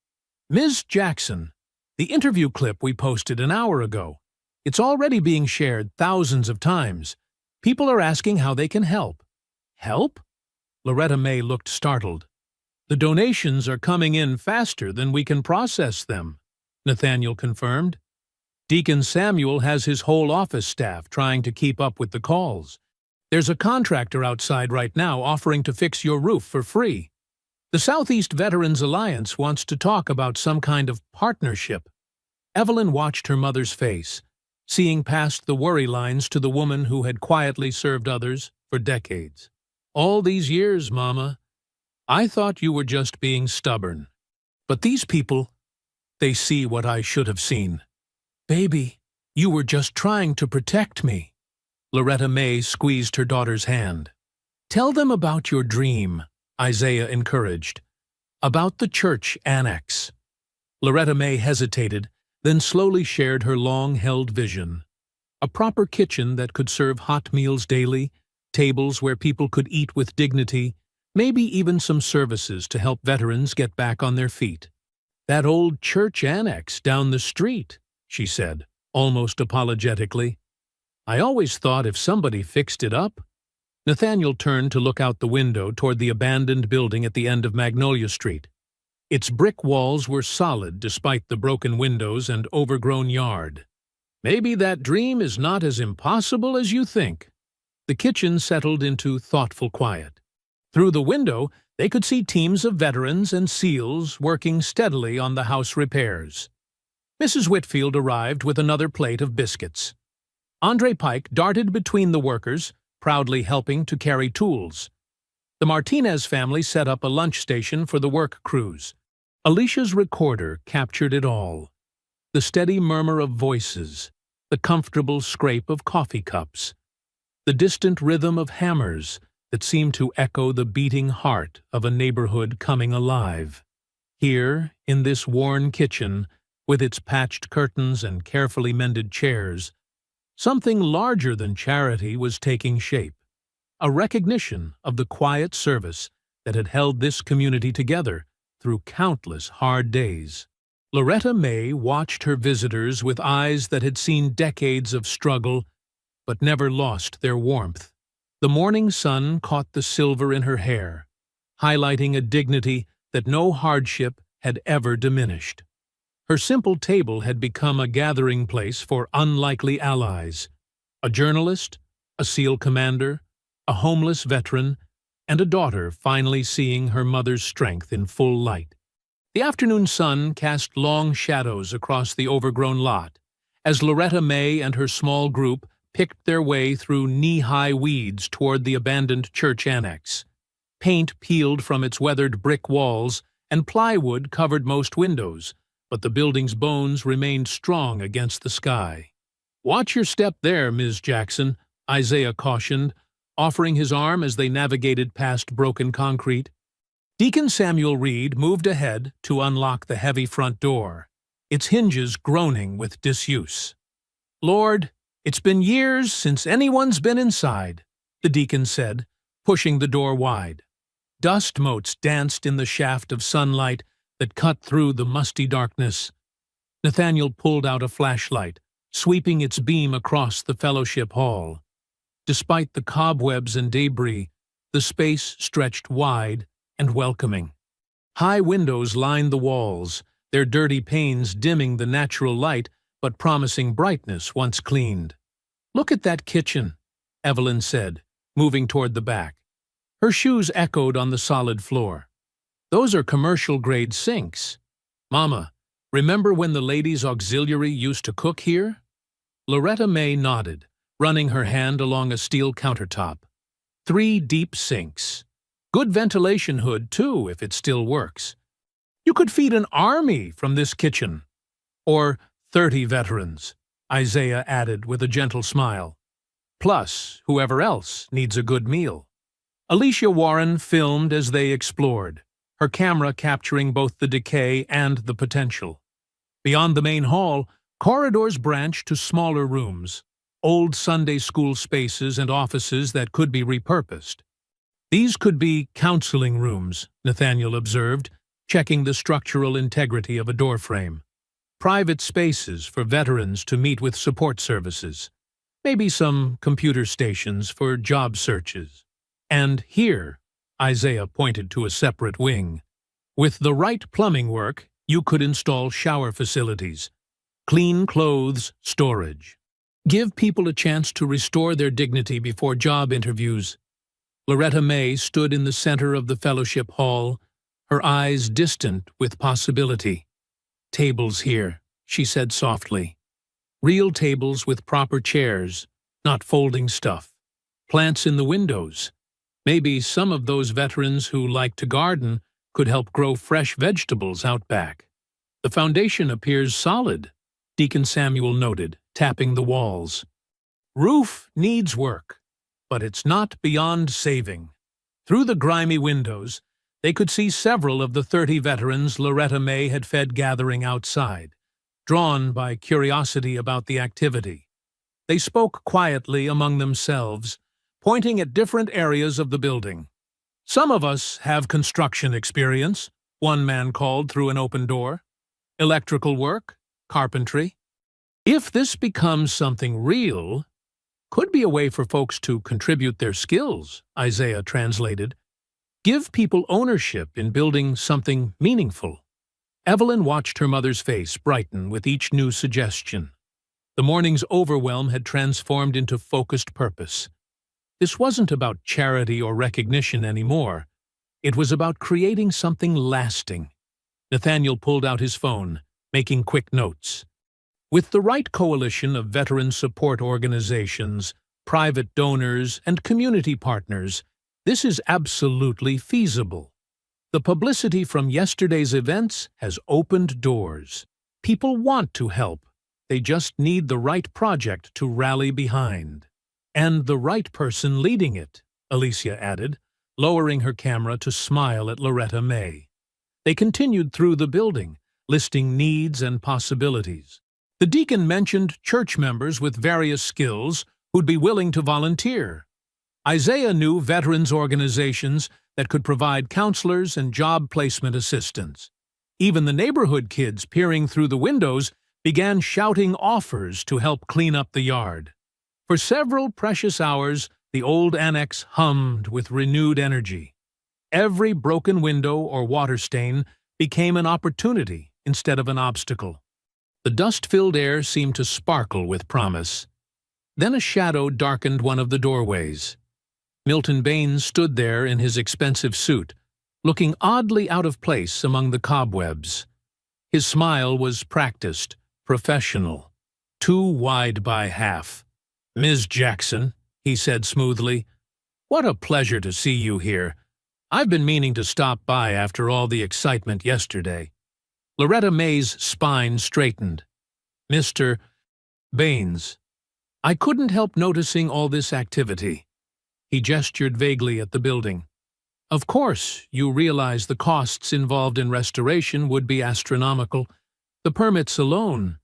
"Ms. Jackson, the interview clip we posted an hour ago. It's already being shared thousands of times. People are asking how they can help." "Help?" Loretta May looked startled. "The donations are coming in faster than we can process them," Nathaniel confirmed. "Deacon Samuel has his whole office staff trying to keep up with the calls. There's a contractor outside right now offering to fix your roof for free. The Southeast Veterans Alliance wants to talk about some kind of partnership." Evelyn watched her mother's face, seeing past the worry lines to the woman who had quietly served others for decades. All these years, Mama, I thought you were just being stubborn. But these people, they see what I should have seen. Baby, you were just trying to protect me. Loretta May squeezed her daughter's hand. Tell them about your dream, Isaiah encouraged. About the church annex. Loretta May hesitated, then slowly shared her long-held vision. A proper kitchen that could serve hot meals daily, tables where people could eat with dignity, maybe even some services to help veterans get back on their feet. That old church annex down the street, she said, almost apologetically. I always thought if somebody fixed it up. Nathaniel turned to look out the window toward the abandoned building at the end of Magnolia Street. Its brick walls were solid despite the broken windows and overgrown yard. Maybe that dream is not as impossible as you think. The kitchen settled into thoughtful quiet. Through the window, they could see teams of veterans and SEALs working steadily on the house repairs. Mrs. Whitfield arrived with another plate of biscuits. Andre Pike darted between the workers, proudly helping to carry tools. The Martinez family set up a lunch station for the work crews. Alicia's recorder captured it all. The steady murmur of voices, the comfortable scrape of coffee cups, the distant rhythm of hammers that seemed to echo the beating heart of a neighborhood coming alive. Here, in this worn kitchen, with its patched curtains and carefully mended chairs, something larger than charity was taking shape, a recognition of the quiet service that had held this community together through countless hard days. Loretta May watched her visitors with eyes that had seen decades of struggle but never lost their warmth. The morning sun caught the silver in her hair, highlighting a dignity that no hardship had ever diminished. Her simple table had become a gathering place for unlikely allies, a journalist, a SEAL commander, a homeless veteran, and a daughter finally seeing her mother's strength in full light. The afternoon sun cast long shadows across the overgrown lot as Loretta May and her small group picked their way through knee-high weeds toward the abandoned church annex. Paint peeled from its weathered brick walls and plywood covered most windows, but the building's bones remained strong against the sky. "Watch your step there, Ms. Jackson," Isaiah cautioned, offering his arm as they navigated past broken concrete. Deacon Samuel Reed moved ahead to unlock the heavy front door, its hinges groaning with disuse. "Lord, it's been years since anyone's been inside," the deacon said, pushing the door wide. Dust motes danced in the shaft of sunlight that cut through the musty darkness. Nathaniel pulled out a flashlight, sweeping its beam across the fellowship hall. Despite the cobwebs and debris, the space stretched wide and welcoming. High windows lined the walls, their dirty panes dimming the natural light but promising brightness once cleaned. "Look at that kitchen," Evelyn said, moving toward the back. Her shoes echoed on the solid floor. "Those are commercial-grade sinks. Mama, remember when the ladies' auxiliary used to cook here?" Loretta May nodded, running her hand along a steel countertop. 3 deep sinks. Good ventilation hood, too, if it still works. You could feed an army from this kitchen. Or 30 veterans, Isaiah added with a gentle smile. Plus, whoever else needs a good meal. Alicia Warren filmed as they explored, her camera capturing both the decay and the potential. Beyond the main hall, corridors branched to smaller rooms, old Sunday school spaces and offices that could be repurposed. "These could be counseling rooms," Nathaniel observed, checking the structural integrity of a doorframe. "Private spaces for veterans to meet with support services. Maybe some computer stations for job searches. And here," Isaiah pointed to a separate wing, "with the right plumbing work, you could install shower facilities, clean clothes storage. Give people a chance to restore their dignity before job interviews." Loretta May stood in the center of the fellowship hall, her eyes distant with possibility. "Tables here," she said softly. "Real tables with proper chairs, not folding stuff. Plants in the windows. Maybe some of those veterans who like to garden could help grow fresh vegetables out back. The foundation appears solid, Deacon Samuel noted, tapping the walls. Roof needs work, but it's not beyond saving. Through the grimy windows, they could see several of the 30 veterans Loretta May had fed gathering outside, drawn by curiosity about the activity. They spoke quietly among themselves, pointing at different areas of the building. "Some of us have construction experience," one man called through an open door. "Electrical work, carpentry. If this becomes something real, could be a way for folks to contribute their skills," Isaiah translated. "Give people ownership in building something meaningful." Evelyn watched her mother's face brighten with each new suggestion. The morning's overwhelm had transformed into focused purpose. This wasn't about charity or recognition anymore. It was about creating something lasting. Nathaniel pulled out his phone, making quick notes. With the right coalition of veteran support organizations, private donors, and community partners, this is absolutely feasible. The publicity from yesterday's events has opened doors. People want to help. They just need the right project to rally behind. "And the right person leading it," Alicia added, lowering her camera to smile at Loretta May. They continued through the building, listing needs and possibilities. The deacon mentioned church members with various skills who'd be willing to volunteer. Isaiah knew veterans organizations that could provide counselors and job placement assistance. Even the neighborhood kids peering through the windows began shouting offers to help clean up the yard. For several precious hours, the old annex hummed with renewed energy. Every broken window or water stain became an opportunity instead of an obstacle. The dust-filled air seemed to sparkle with promise. Then a shadow darkened one of the doorways. Milton Baines stood there in his expensive suit, looking oddly out of place among the cobwebs. His smile was practiced, professional, too wide by half. "Ms. Jackson," he said smoothly, "what a pleasure to see you here. I've been meaning to stop by after all the excitement yesterday." Loretta May's spine straightened. "Mr. Baines, I couldn't help noticing all this activity." He gestured vaguely at the building. "Of course, you realize the costs involved in restoration would be astronomical. The permits alone—"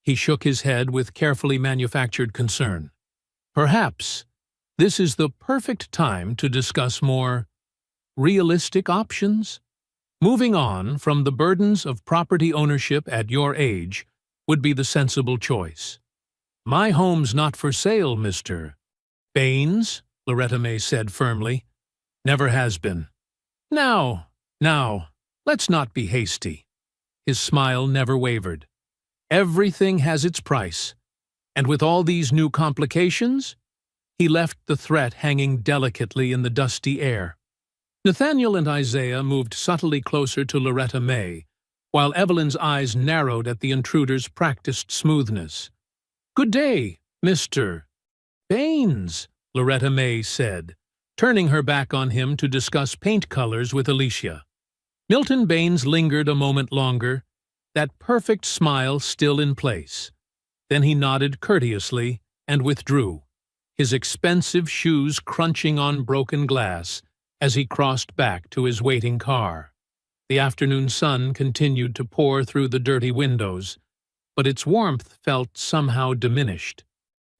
He shook his head with carefully manufactured concern. "Perhaps this is the perfect time to discuss more realistic options? Moving on from the burdens of property ownership at your age would be the sensible choice." "My home's not for sale, Mr. Baines," Loretta May said firmly. "Never has been." Now, let's not be hasty." His smile never wavered. "Everything has its price, and with all these new complications," he left the threat hanging delicately in the dusty air. Nathaniel and Isaiah moved subtly closer to Loretta May, while Evelyn's eyes narrowed at the intruder's practiced smoothness. "Good day, Mr. Baines," Loretta May said, turning her back on him to discuss paint colors with Alicia. Milton Baines lingered a moment longer, that perfect smile still in place. Then he nodded courteously and withdrew, his expensive shoes crunching on broken glass as he crossed back to his waiting car. The afternoon sun continued to pour through the dirty windows, but its warmth felt somehow diminished.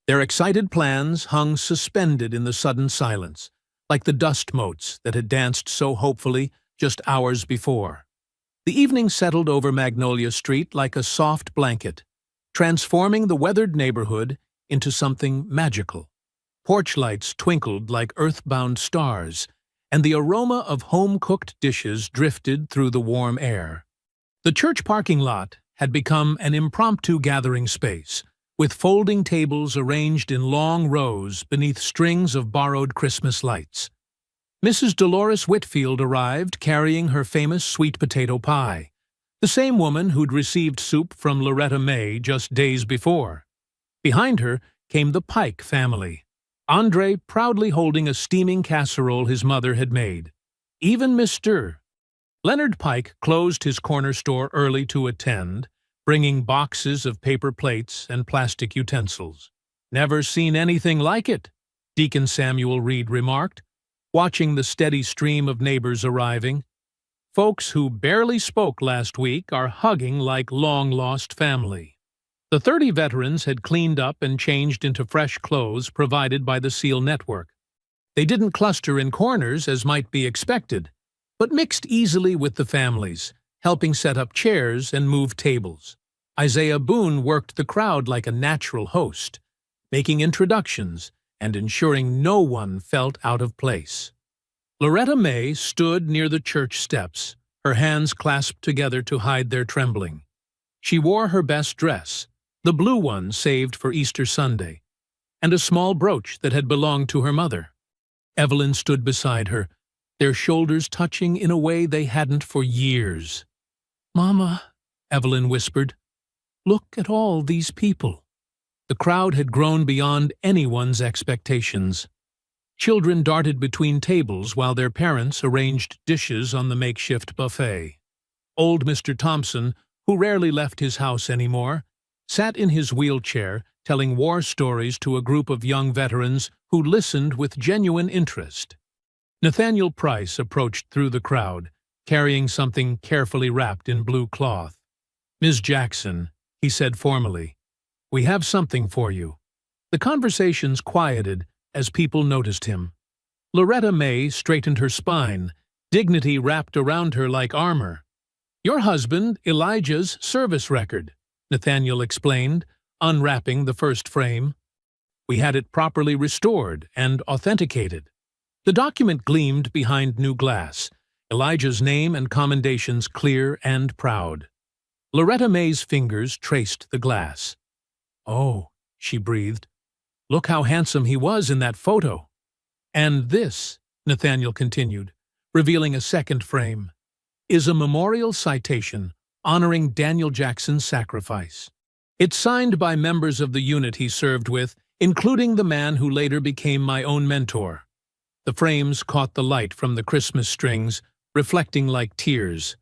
Their excited plans hung suspended in the sudden silence, like the dust motes that had danced so hopefully just hours before. The evening settled over Magnolia Street like a soft blanket, transforming the weathered neighborhood into something magical. Porch lights twinkled like earthbound stars, and the aroma of home-cooked dishes drifted through the warm air. The church parking lot had become an impromptu gathering space, with folding tables arranged in long rows beneath strings of borrowed Christmas lights. Mrs. Dolores Whitfield arrived carrying her famous sweet potato pie, the same woman who'd received soup from Loretta May just days before. Behind her came the Pike family, Andre proudly holding a steaming casserole his mother had made. Even Mr. Leonard Pike closed his corner store early to attend, bringing boxes of paper plates and plastic utensils. "Never seen anything like it," Deacon Samuel Reed remarked, watching the steady stream of neighbors arriving. "Folks who barely spoke last week are hugging like long-lost family." The 30 veterans had cleaned up and changed into fresh clothes provided by the SEAL network. They didn't cluster in corners as might be expected, but mixed easily with the families, helping set up chairs and move tables. Isaiah Boone worked the crowd like a natural host, making introductions and ensuring no one felt out of place. Loretta May stood near the church steps, her hands clasped together to hide their trembling. She wore her best dress, the blue one saved for Easter Sunday, and a small brooch that had belonged to her mother. Evelyn stood beside her, their shoulders touching in a way they hadn't for years. "Mama," Evelyn whispered, "look at all these people." The crowd had grown beyond anyone's expectations. Children darted between tables while their parents arranged dishes on the makeshift buffet. Old Mr. Thompson, who rarely left his house anymore, sat in his wheelchair telling war stories to a group of young veterans who listened with genuine interest. Nathaniel Price approached through the crowd, carrying something carefully wrapped in blue cloth. "Ms. Jackson," he said formally, "we have something for you." The conversations quieted as people noticed him. Loretta May straightened her spine, dignity wrapped around her like armor. "Your husband, Elijah's service record," Nathaniel explained, unwrapping the first frame. "We had it properly restored and authenticated." The document gleamed behind new glass, Elijah's name and commendations clear and proud. Loretta May's fingers traced the glass. "Oh," she breathed, "look how handsome he was in that photo." "And this," Nathaniel continued, revealing a second frame, "is a memorial citation honoring Daniel Jackson's sacrifice. It's signed by members of the unit he served with, including the man who later became my own mentor." The frames caught the light from the Christmas strings, reflecting like tears.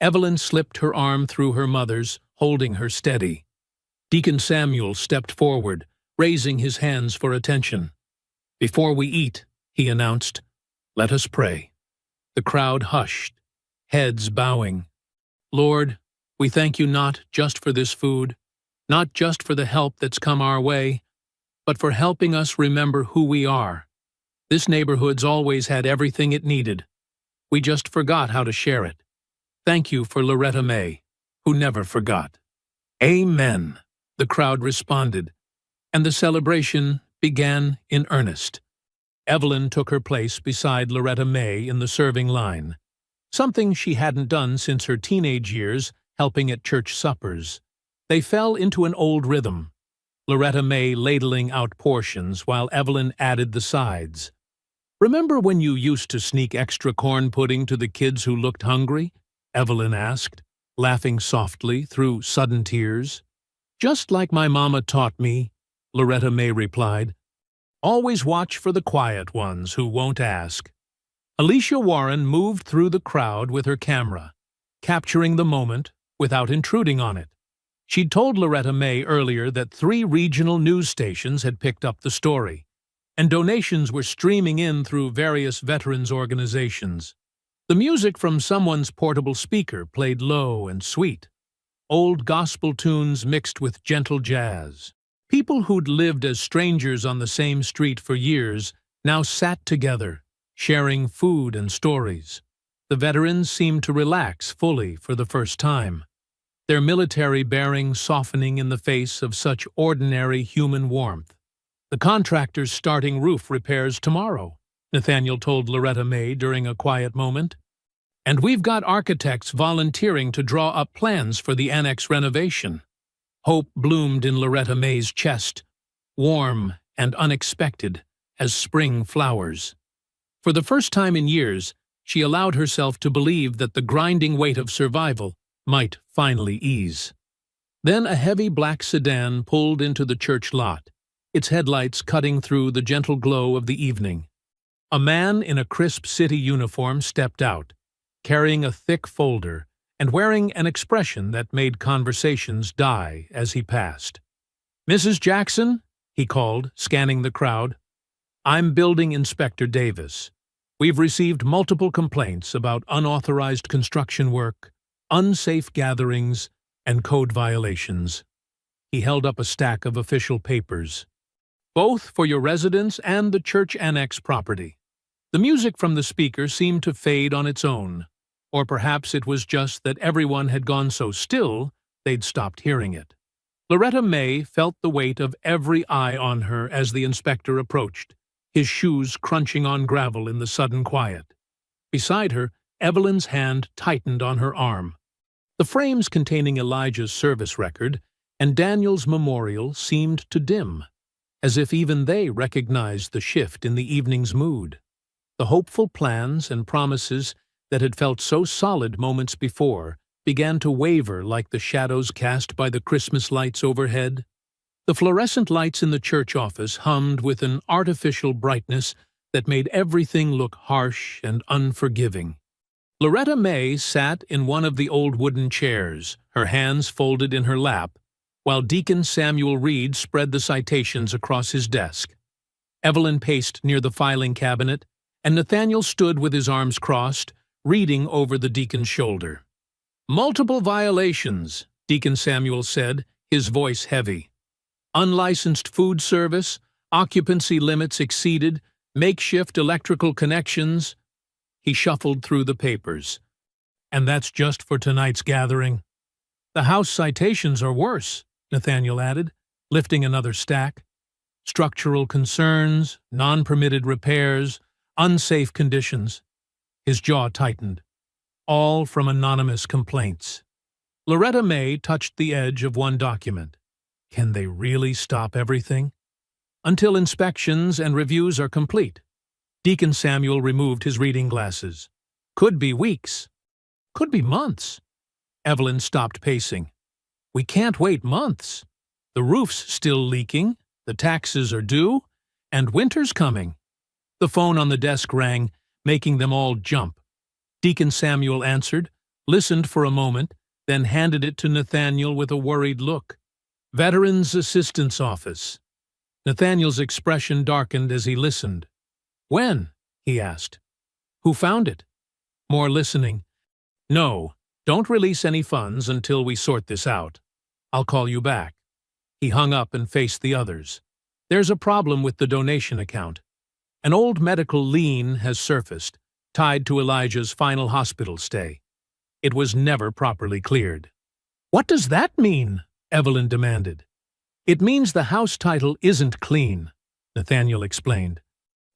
Evelyn slipped her arm through her mother's, holding her steady. Deacon Samuel stepped forward, raising his hands for attention. "Before we eat," he announced, "let us pray." The crowd hushed, heads bowing. "Lord, we thank you not just for this food, not just for the help that's come our way, but for helping us remember who we are. This neighborhood's always had everything it needed. We just forgot how to share it. Thank you for Loretta May, who never forgot." "Amen," the crowd responded, and the celebration began in earnest. Evelyn took her place beside Loretta May in the serving line, something she hadn't done since her teenage years, helping at church suppers. They fell into an old rhythm, Loretta May ladling out portions while Evelyn added the sides. "Remember when you used to sneak extra corn pudding to the kids who looked hungry?" Evelyn asked, laughing softly through sudden tears. "Just like my mama taught me," Loretta May replied. "Always watch for the quiet ones who won't ask." Alicia Warren moved through the crowd with her camera, capturing the moment without intruding on it. She'd told Loretta May earlier that 3 regional news stations had picked up the story, and donations were streaming in through various veterans organizations. The music from someone's portable speaker played low and sweet, old gospel tunes mixed with gentle jazz. People who'd lived as strangers on the same street for years now sat together, sharing food and stories. The veterans seemed to relax fully for the first time, their military bearing softening in the face of such ordinary human warmth. "The contractor's starting roof repairs tomorrow," Nathaniel told Loretta May during a quiet moment. "And we've got architects volunteering to draw up plans for the annex renovation." Hope bloomed in Loretta May's chest, warm and unexpected as spring flowers. For the first time in years, she allowed herself to believe that the grinding weight of survival might finally ease. Then a heavy black sedan pulled into the church lot, its headlights cutting through the gentle glow of the evening. A man in a crisp city uniform stepped out, carrying a thick folder and wearing an expression that made conversations die as he passed. "Mrs. Jackson?" he called, scanning the crowd. "I'm Building Inspector Davis. We've received multiple complaints about unauthorized construction work, unsafe gatherings, and code violations." He held up a stack of official papers. "Both for your residence and the church annex property." The music from the speaker seemed to fade on its own, or perhaps it was just that everyone had gone so still they'd stopped hearing it. Loretta May felt the weight of every eye on her as the inspector approached, his shoes crunching on gravel in the sudden quiet. Beside her, Evelyn's hand tightened on her arm. The frames containing Elijah's service record and Daniel's memorial seemed to dim, as if even they recognized the shift in the evening's mood. The hopeful plans and promises that had felt so solid moments before began to waver like the shadows cast by the Christmas lights overhead. The fluorescent lights in the church office hummed with an artificial brightness that made everything look harsh and unforgiving. Loretta May sat in one of the old wooden chairs, her hands folded in her lap, while Deacon Samuel Reed spread the citations across his desk. Evelyn paced near the filing cabinet, and Nathaniel stood with his arms crossed, reading over the deacon's shoulder. "Multiple violations," Deacon Samuel said, his voice heavy. "Unlicensed food service, occupancy limits exceeded, makeshift electrical connections." He shuffled through the papers. "And that's just for tonight's gathering." "The House citations are worse," Nathaniel added, lifting another stack. "Structural concerns, non-permitted repairs, unsafe conditions." His jaw tightened. "All from anonymous complaints." Loretta May touched the edge of one document. Can they really stop everything? "Until inspections and reviews are complete." Deacon Samuel removed his reading glasses. "Could be weeks. Could be months." Evelyn stopped pacing. "We can't wait months. The roof's still leaking, the taxes are due, and winter's coming." The phone on the desk rang, making them all jump. Deacon Samuel answered, listened for a moment, then handed it to Nathaniel with a worried look. "Veterans Assistance Office." Nathaniel's expression darkened as he listened. "When?" he asked. "Who found it?" More listening. "No, don't release any funds until we sort this out. I'll call you back." He hung up and faced the others. "There's a problem with the donation account. An old medical lien has surfaced, tied to Elijah's final hospital stay. It was never properly cleared." "What does that mean?" Evelyn demanded. "It means the house title isn't clean," Nathaniel explained.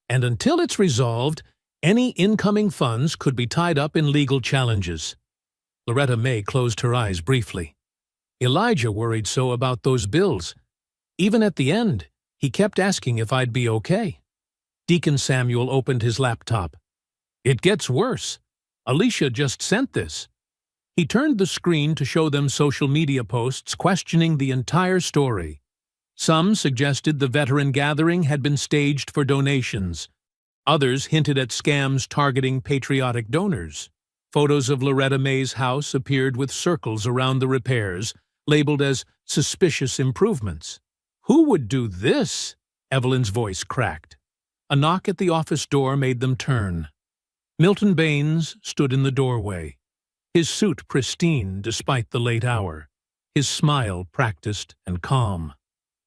"And until it's resolved, any incoming funds could be tied up in legal challenges." Loretta May closed her eyes briefly. Elijah worried so about those bills. Even at the end, he kept asking if I'd be okay. Deacon Samuel opened his laptop. "It gets worse. Alicia just sent this." He turned the screen to show them social media posts questioning the entire story. Some suggested the veteran gathering had been staged for donations. Others hinted at scams targeting patriotic donors. Photos of Loretta May's house appeared with circles around the repairs, labeled as suspicious improvements. "Who would do this?" Evelyn's voice cracked. A knock at the office door made them turn. Milton Baines stood in the doorway, his suit pristine despite the late hour, his smile practiced and calm.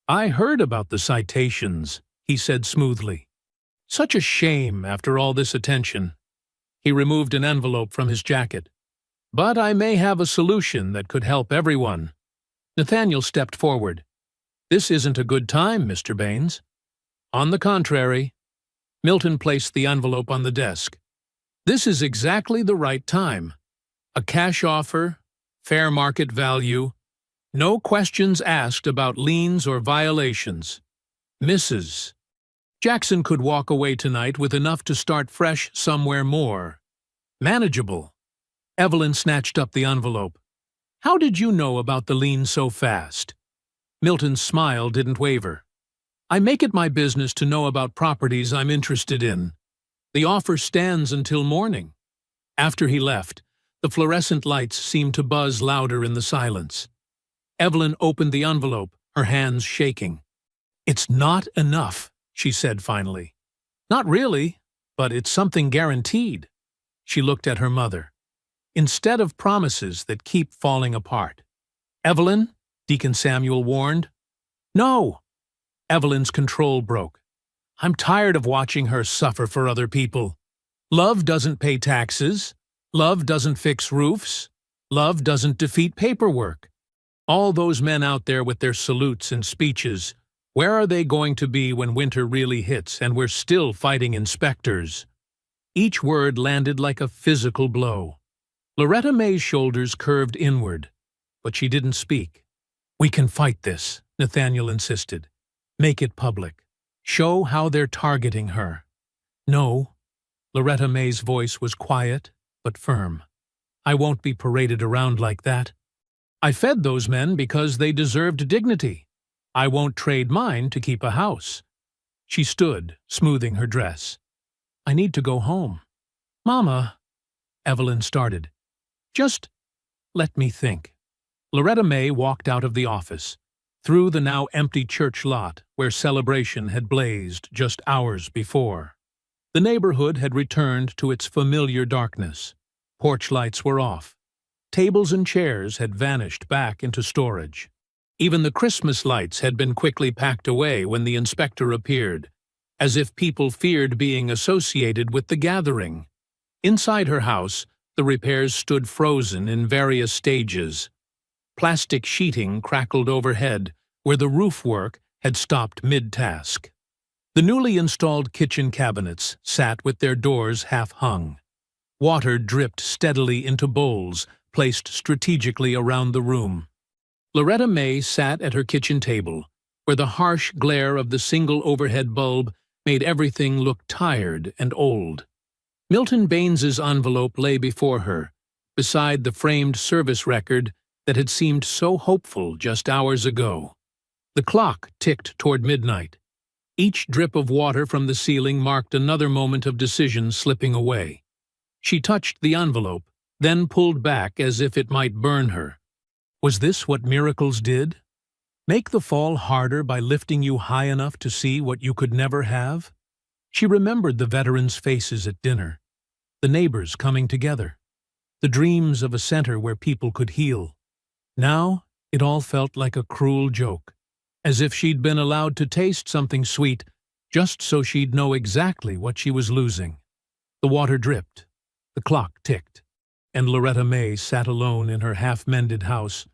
"I heard about the citations," he said smoothly. "Such a shame after all this attention." He removed an envelope from his jacket. "But I may have a solution that could help everyone." Nathaniel stepped forward. "This isn't a good time, Mr. Baines." "On the contrary." Milton placed the envelope on the desk. "This is exactly the right time. A cash offer, fair market value, no questions asked about liens or violations. Mrs. Jackson could walk away tonight with enough to start fresh somewhere more. Manageable." Evelyn snatched up the envelope. "How did you know about the lien so fast?" Milton's smile didn't waver. I make it my business to know about properties I'm interested in. The offer stands until morning." After he left, the fluorescent lights seemed to buzz louder in the silence. Evelyn opened the envelope, her hands shaking. "It's not enough," she said finally. "Not really, but it's something guaranteed." She looked at her mother. "Instead of promises that keep falling apart." "Evelyn," Deacon Samuel warned. "No!" Evelyn's control broke. "I'm tired of watching her suffer for other people. Love doesn't pay taxes. Love doesn't fix roofs. Love doesn't defeat paperwork. All those men out there with their salutes and speeches, where are they going to be when winter really hits and we're still fighting inspectors?" Each word landed like a physical blow. Loretta May's shoulders curved inward, but she didn't speak. "We can fight this," Nathaniel insisted. "Make it public. Show how they're targeting her." "No." Loretta May's voice was quiet but firm. "I won't be paraded around like that. I fed those men because they deserved dignity. I won't trade mine to keep a house." She stood, smoothing her dress. "I need to go home." "Mama," Evelyn started. "Just let me think." Loretta May walked out of the office, through the now empty church lot where celebration had blazed just hours before. The neighborhood had returned to its familiar darkness. Porch lights were off. Tables and chairs had vanished back into storage. Even the Christmas lights had been quickly packed away when the inspector appeared, as if people feared being associated with the gathering. Inside her house, the repairs stood frozen in various stages. Plastic sheeting crackled overhead, where the roof work had stopped mid-task. The newly installed kitchen cabinets sat with their doors half-hung. Water dripped steadily into bowls, placed strategically around the room. Loretta May sat at her kitchen table, where the harsh glare of the single overhead bulb made everything look tired and old. Milton Baines's envelope lay before her, beside the framed service record that had seemed so hopeful just hours ago. The clock ticked toward midnight. Each drip of water from the ceiling marked another moment of decision slipping away. She touched the envelope, then pulled back as if it might burn her. Was this what miracles did? Make the fall harder by lifting you high enough to see what you could never have? She remembered the veterans' faces at dinner, the neighbors coming together, the dreams of a center where people could heal. Now it all felt like a cruel joke, as if she'd been allowed to taste something sweet just so she'd know exactly what she was losing. The water dripped, the clock ticked, and Loretta May sat alone in her half-mended house,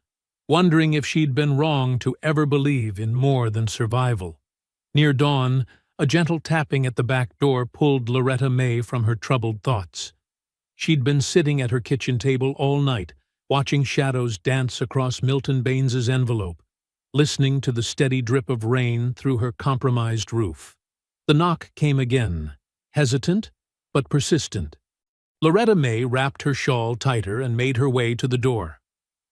wondering if she'd been wrong to ever believe in more than survival. Near dawn, a gentle tapping at the back door pulled Loretta May from her troubled thoughts. She'd been sitting at her kitchen table all night, watching shadows dance across Milton Baines's envelope, listening to the steady drip of rain through her compromised roof. The knock came again, hesitant but persistent. Loretta May wrapped her shawl tighter and made her way to the door.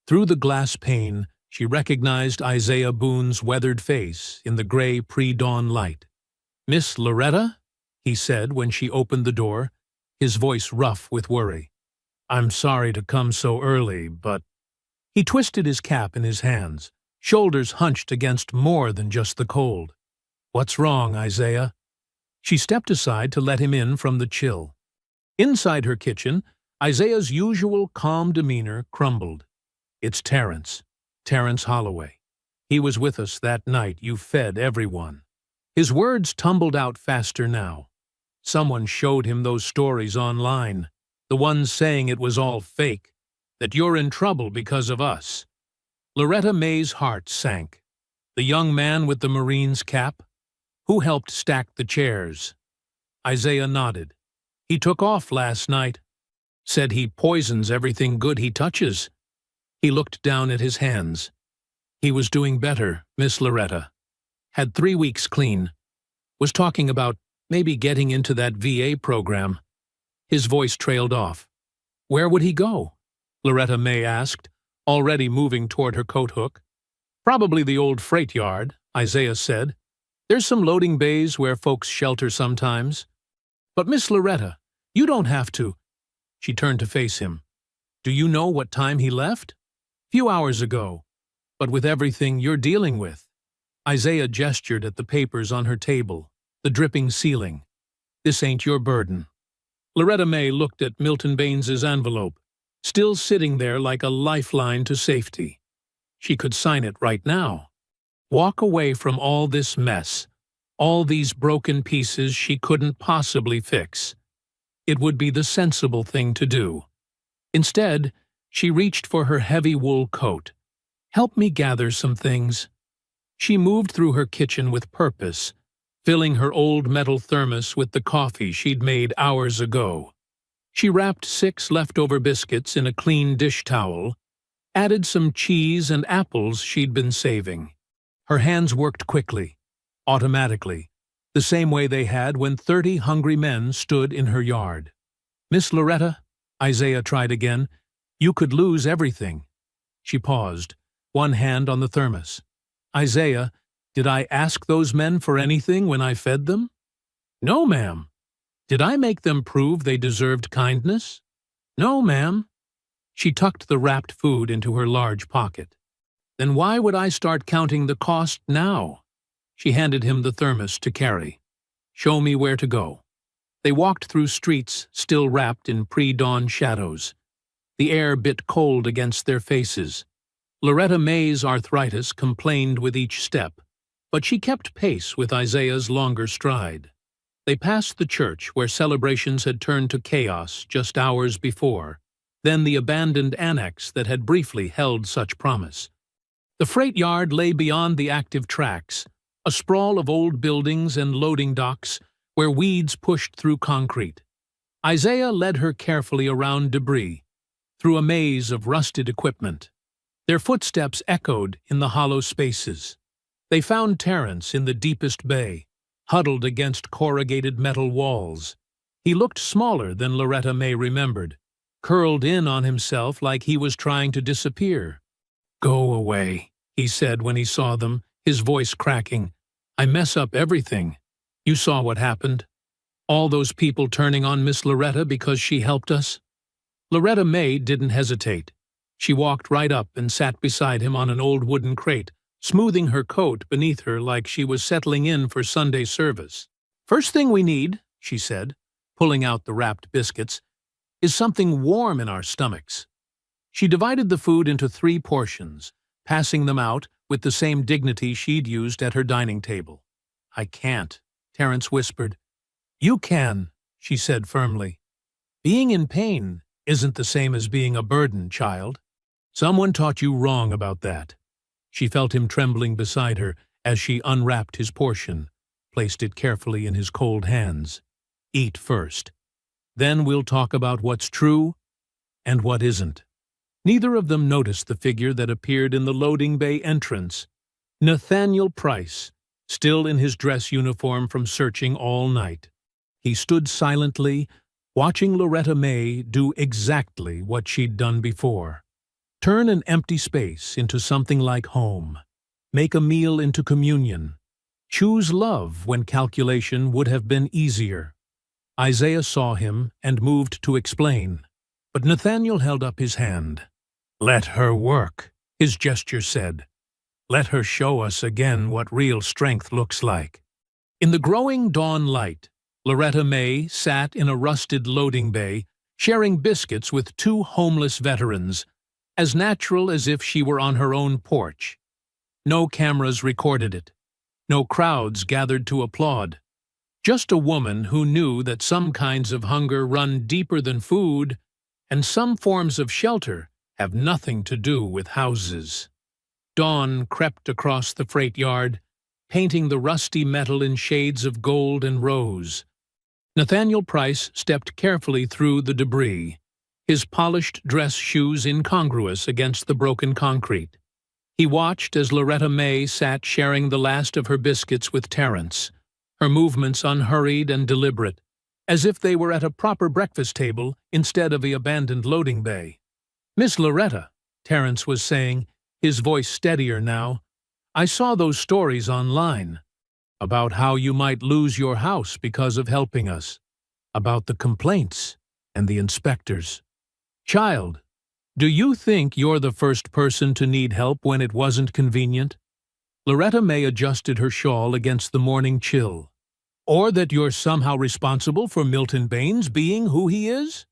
Through the glass pane, she recognized Isaiah Boone's weathered face in the gray pre-dawn light. "Miss Loretta?" he said when she opened the door, his voice rough with worry. "I'm sorry to come so early, but—" He twisted his cap in his hands, shoulders hunched against more than just the cold. "What's wrong, Isaiah?" She stepped aside to let him in from the chill. Inside her kitchen, Isaiah's usual calm demeanor crumbled. "It's Terrence Holloway. He was with us that night you fed everyone." His words tumbled out faster now. "Someone showed him those stories online, the ones saying it was all fake, that you're in trouble because of us." Loretta May's heart sank. The young man with the Marine's cap? Who helped stack the chairs? Isaiah nodded. "He took off last night. Said he poisons everything good he touches." He looked down at his hands. "He was doing better, Miss Loretta. Had 3 weeks clean. Was talking about maybe getting into that VA program." His voice trailed off. "Where would he go?" Loretta May asked, already moving toward her coat hook. "Probably the old freight yard," Isaiah said. There's some loading bays where folks shelter sometimes. But Miss Loretta, you don't have to. She turned to face him. Do you know what time he left? Few hours ago. But with everything you're dealing with. Isaiah gestured at the papers on her table, the dripping ceiling. This ain't your burden. Loretta May looked at Milton Baines's envelope, still sitting there like a lifeline to safety. She could sign it right now. Walk away from all this mess, all these broken pieces she couldn't possibly fix. It would be the sensible thing to do. Instead, she reached for her heavy wool coat. Help me gather some things. She moved through her kitchen with purpose, filling her old metal thermos with the coffee she'd made hours ago. She wrapped 6 leftover biscuits in a clean dish towel, added some cheese and apples she'd been saving. Her hands worked quickly, automatically, the same way they had when 30 hungry men stood in her yard. Miss Loretta, Isaiah tried again, you could lose everything. She paused, one hand on the thermos. Isaiah, did I ask those men for anything when I fed them? No, ma'am. Did I make them prove they deserved kindness? No, ma'am. She tucked the wrapped food into her large pocket. Then why would I start counting the cost now? She handed him the thermos to carry. Show me where to go. They walked through streets still wrapped in pre-dawn shadows. The air bit cold against their faces. Loretta May's arthritis complained with each step, but she kept pace with Isaiah's longer stride. They passed the church where celebrations had turned to chaos just hours before, then the abandoned annex that had briefly held such promise. The freight yard lay beyond the active tracks, a sprawl of old buildings and loading docks where weeds pushed through concrete. Isaiah led her carefully around debris, through a maze of rusted equipment. Their footsteps echoed in the hollow spaces. They found Terence in the deepest bay, huddled against corrugated metal walls. He looked smaller than Loretta May remembered, curled in on himself like he was trying to disappear. Go away, he said when he saw them, his voice cracking. I mess up everything. You saw what happened. All those people turning on Miss Loretta because she helped us. Loretta May didn't hesitate. She walked right up and sat beside him on an old wooden crate, smoothing her coat beneath her like she was settling in for Sunday service. First thing we need, she said, pulling out the wrapped biscuits, is something warm in our stomachs. She divided the food into 3 portions, passing them out with the same dignity she'd used at her dining table. I can't, Terence whispered. You can, she said firmly. Being in pain isn't the same as being a burden, child. Someone taught you wrong about that. She felt him trembling beside her as she unwrapped his portion, placed it carefully in his cold hands. Eat first. Then we'll talk about what's true and what isn't. Neither of them noticed the figure that appeared in the loading bay entrance. Nathaniel Price, still in his dress uniform from searching all night. He stood silently, watching Loretta May do exactly what she'd done before. Turn an empty space into something like home. Make a meal into communion. Choose love when calculation would have been easier. Isaiah saw him and moved to explain, but Nathaniel held up his hand. Let her work, his gesture said. Let her show us again what real strength looks like. In the growing dawn light, Loretta May sat in a rusted loading bay, sharing biscuits with 2 homeless veterans, as natural as if she were on her own porch. No cameras recorded it. No crowds gathered to applaud. Just a woman who knew that some kinds of hunger run deeper than food, and some forms of shelter have nothing to do with houses. Dawn crept across the freight yard, painting the rusty metal in shades of gold and rose. Nathaniel Price stepped carefully through the debris, his polished dress shoes incongruous against the broken concrete. He watched as Loretta May sat sharing the last of her biscuits with Terence, her movements unhurried and deliberate, as if they were at a proper breakfast table instead of the abandoned loading bay. Miss Loretta, Terence was saying, his voice steadier now, I saw those stories online. about how you might lose your house because of helping us, about the complaints and the inspectors. Child, do you think you're the first person to need help when it wasn't convenient? Loretta May adjusted her shawl against the morning chill. Or that you're somehow responsible for Milton Baines being who he is?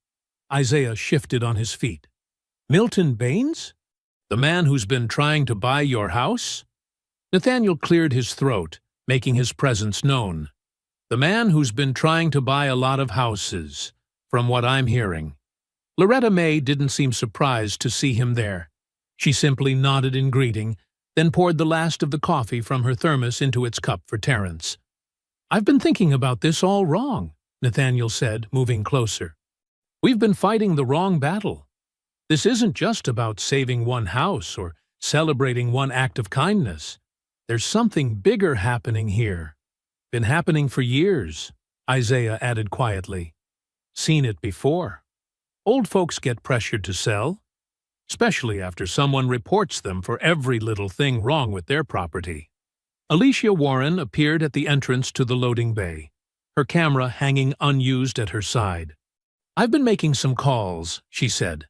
Isaiah shifted on his feet. Milton Baines? The man who's been trying to buy your house? Nathaniel cleared his throat, making his presence known. The man who's been trying to buy a lot of houses, from what I'm hearing. Loretta May didn't seem surprised to see him there. She simply nodded in greeting, then poured the last of the coffee from her thermos into its cup for Terence. I've been thinking about this all wrong, Nathaniel said, moving closer. We've been fighting the wrong battle. This isn't just about saving one house or celebrating one act of kindness. There's something bigger happening here. Been happening for years, Isaiah added quietly. Seen it before. Old folks get pressured to sell, especially after someone reports them for every little thing wrong with their property. Alicia Warren appeared at the entrance to the loading bay, her camera hanging unused at her side. I've been making some calls, she said.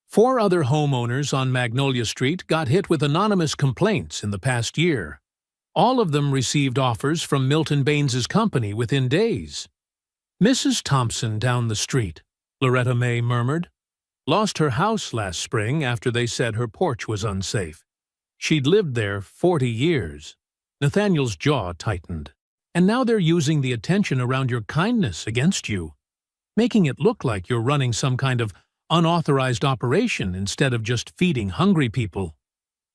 4 other homeowners on Magnolia Street got hit with anonymous complaints in the past year. All of them received offers from Milton Baines's company within days. Mrs. Thompson down the street, Loretta May murmured, lost her house last spring after they said her porch was unsafe. She'd lived there 40 years. Nathaniel's jaw tightened. And now they're using the attention around your kindness against you, making it look like you're running some kind of unauthorized operation instead of just feeding hungry people.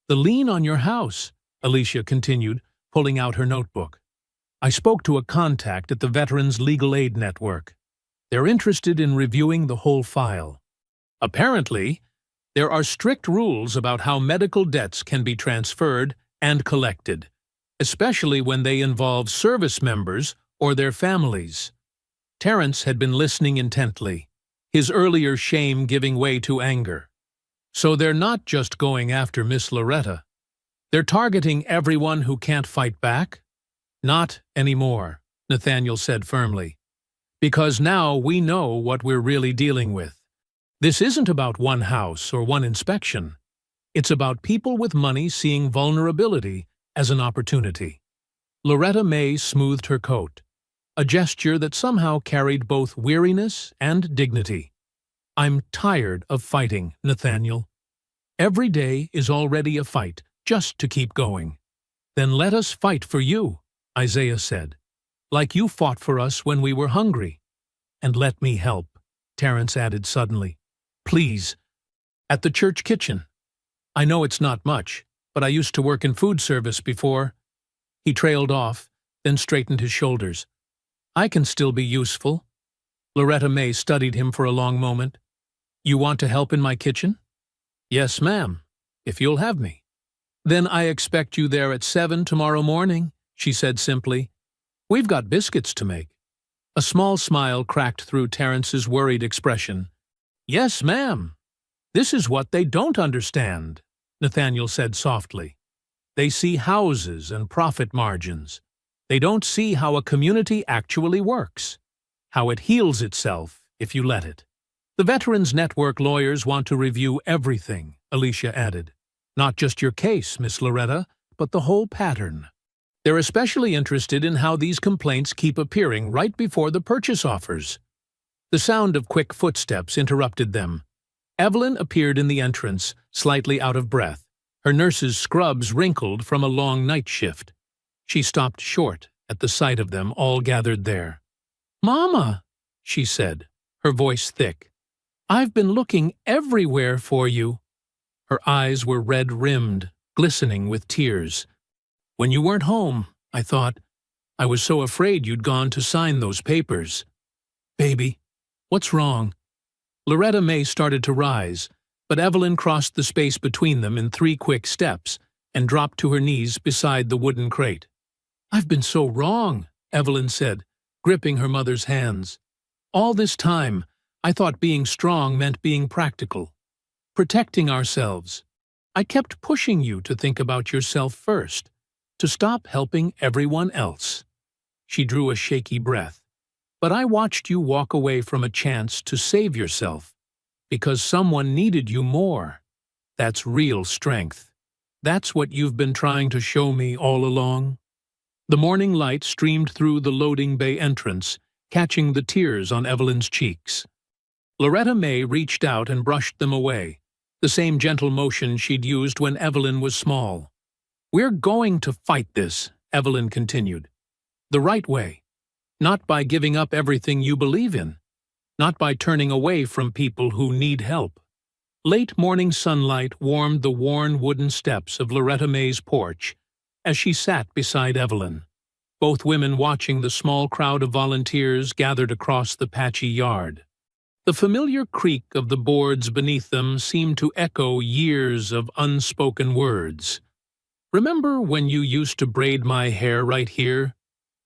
The lien on your house, Alicia continued, pulling out her notebook. I spoke to a contact at the Veterans Legal Aid Network. They're interested in reviewing the whole file. Apparently, there are strict rules about how medical debts can be transferred and collected, especially when they involve service members or their families. Terence had been listening intently, his earlier shame giving way to anger. So they're not just going after Miss Loretta. They're targeting everyone who can't fight back? Not anymore, Nathaniel said firmly. Because now we know what we're really dealing with. This isn't about one house or one inspection. It's about people with money seeing vulnerability as an opportunity. Loretta May smoothed her coat, a gesture that somehow carried both weariness and dignity. I'm tired of fighting, Nathaniel. Every day is already a fight, just to keep going. Then let us fight for you, Isaiah said, like you fought for us when we were hungry. And let me help, Terence added suddenly. Please. At the church kitchen. I know it's not much, but I used to work in food service before. He trailed off, then straightened his shoulders. I can still be useful. Loretta May studied him for a long moment. You want to help in my kitchen? Yes, ma'am, if you'll have me. Then I expect you there at 7 tomorrow morning, she said simply. We've got biscuits to make. A small smile cracked through Terence's worried expression. Yes, ma'am. This is what they don't understand, Nathaniel said softly. They see houses and profit margins. They don't see how a community actually works, how it heals itself if you let it. The Veterans Network lawyers want to review everything, Alicia added. Not just your case, Miss Loretta, but the whole pattern. They're especially interested in how these complaints keep appearing right before the purchase offers. The sound of quick footsteps interrupted them. Evelyn appeared in the entrance, slightly out of breath, her nurse's scrubs wrinkled from a long night shift. She stopped short at the sight of them all gathered there. Mama, she said, her voice thick. I've been looking everywhere for you. Her eyes were red-rimmed, glistening with tears. When you weren't home, I thought, I was so afraid you'd gone to sign those papers. Baby, what's wrong? Loretta May started to rise, but Evelyn crossed the space between them in 3 quick steps and dropped to her knees beside the wooden crate. I've been so wrong, Evelyn said, gripping her mother's hands. All this time, I thought being strong meant being practical, protecting ourselves. I kept pushing you to think about yourself first, to stop helping everyone else. She drew a shaky breath. But I watched you walk away from a chance to save yourself, because someone needed you more. That's real strength. That's what you've been trying to show me all along. The morning light streamed through the loading bay entrance, catching the tears on Evelyn's cheeks. Loretta May reached out and brushed them away, the same gentle motion she'd used when Evelyn was small. "We're going to fight this," Evelyn continued. "The right way. Not by giving up everything you believe in. Not by turning away from people who need help." Late morning sunlight warmed the worn wooden steps of Loretta May's porch as she sat beside Evelyn, both women watching the small crowd of volunteers gathered across the patchy yard. The familiar creak of the boards beneath them seemed to echo years of unspoken words. "Remember when you used to braid my hair right here?"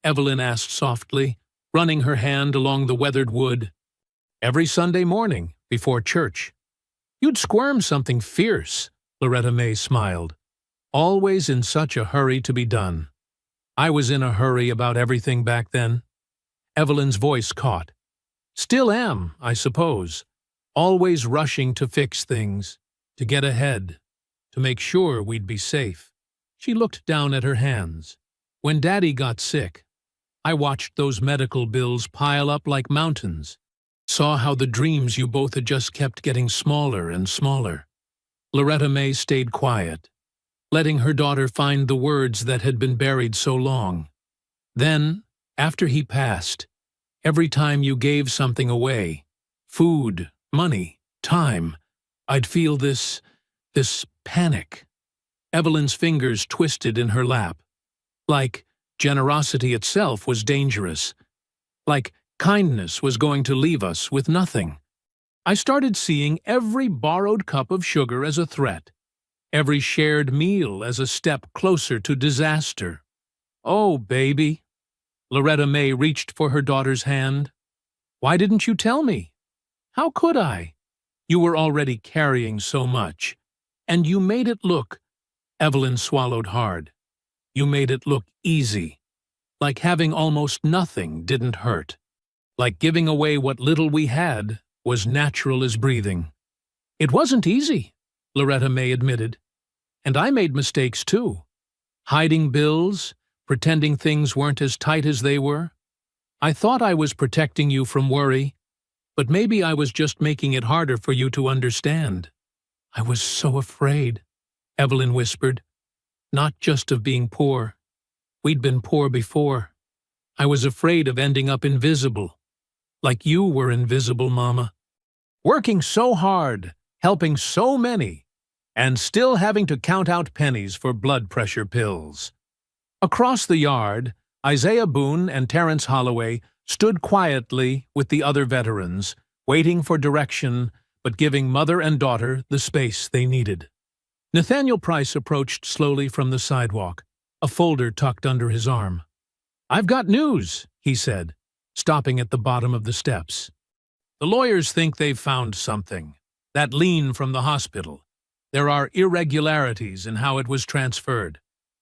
Evelyn asked softly, running her hand along the weathered wood. "Every Sunday morning, before church. You'd squirm something fierce," Loretta May smiled. "Always in such a hurry to be done." "I was in a hurry about everything back then." Evelyn's voice caught. "Still am, I suppose. Always rushing to fix things, to get ahead, to make sure we'd be safe." She looked down at her hands. "When Daddy got sick, I watched those medical bills pile up like mountains, saw how the dreams you both had just kept getting smaller and smaller." Loretta May stayed quiet, letting her daughter find the words that had been buried so long. "Then, after he passed, every time you gave something away, food, money, time, I'd feel this panic." Evelyn's fingers twisted in her lap. Like generosity itself was dangerous. Like kindness was going to leave us with nothing. I started seeing every borrowed cup of sugar as a threat, every shared meal as a step closer to disaster. "Oh, baby." Loretta May reached for her daughter's hand. "Why didn't you tell me? How could I? You were already carrying so much. And you made it look—" Evelyn swallowed hard. "You made it look easy. Like having almost nothing didn't hurt. Like giving away what little we had was natural as breathing." "It wasn't easy," Loretta May admitted. "And I made mistakes too. Hiding bills, pretending things weren't as tight as they were. I thought I was protecting you from worry, but maybe I was just making it harder for you to understand." "I was so afraid," Evelyn whispered. "Not just of being poor. We'd been poor before. I was afraid of ending up invisible. Like you were invisible, Mama. Working so hard, helping so many, and still having to count out pennies for blood pressure pills." Across the yard, Isaiah Boone and Terrence Holloway stood quietly with the other veterans, waiting for direction but giving mother and daughter the space they needed. Nathaniel Price approached slowly from the sidewalk, a folder tucked under his arm. "I've got news," he said, stopping at the bottom of the steps. "The lawyers think they've found something. That lien from the hospital. There are irregularities in how it was transferred.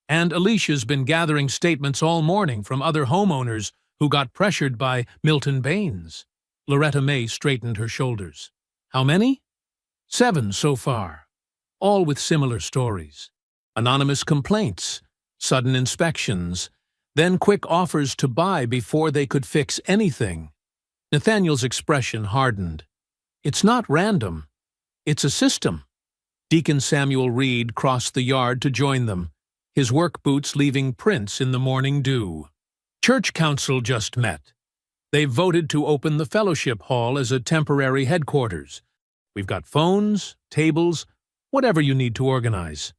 And Alicia's been gathering statements all morning from other homeowners who got pressured by Milton Baines." Loretta May straightened her shoulders. "How many?" "7 so far. All with similar stories. Anonymous complaints, sudden inspections, then quick offers to buy before they could fix anything." Nathaniel's expression hardened. "It's not random. It's a system." Deacon Samuel Reed crossed the yard to join them, his work boots leaving prints in the morning dew. "Church council just met. They've voted to open the fellowship hall as a temporary headquarters. We've got phones, tables, whatever you need to organize."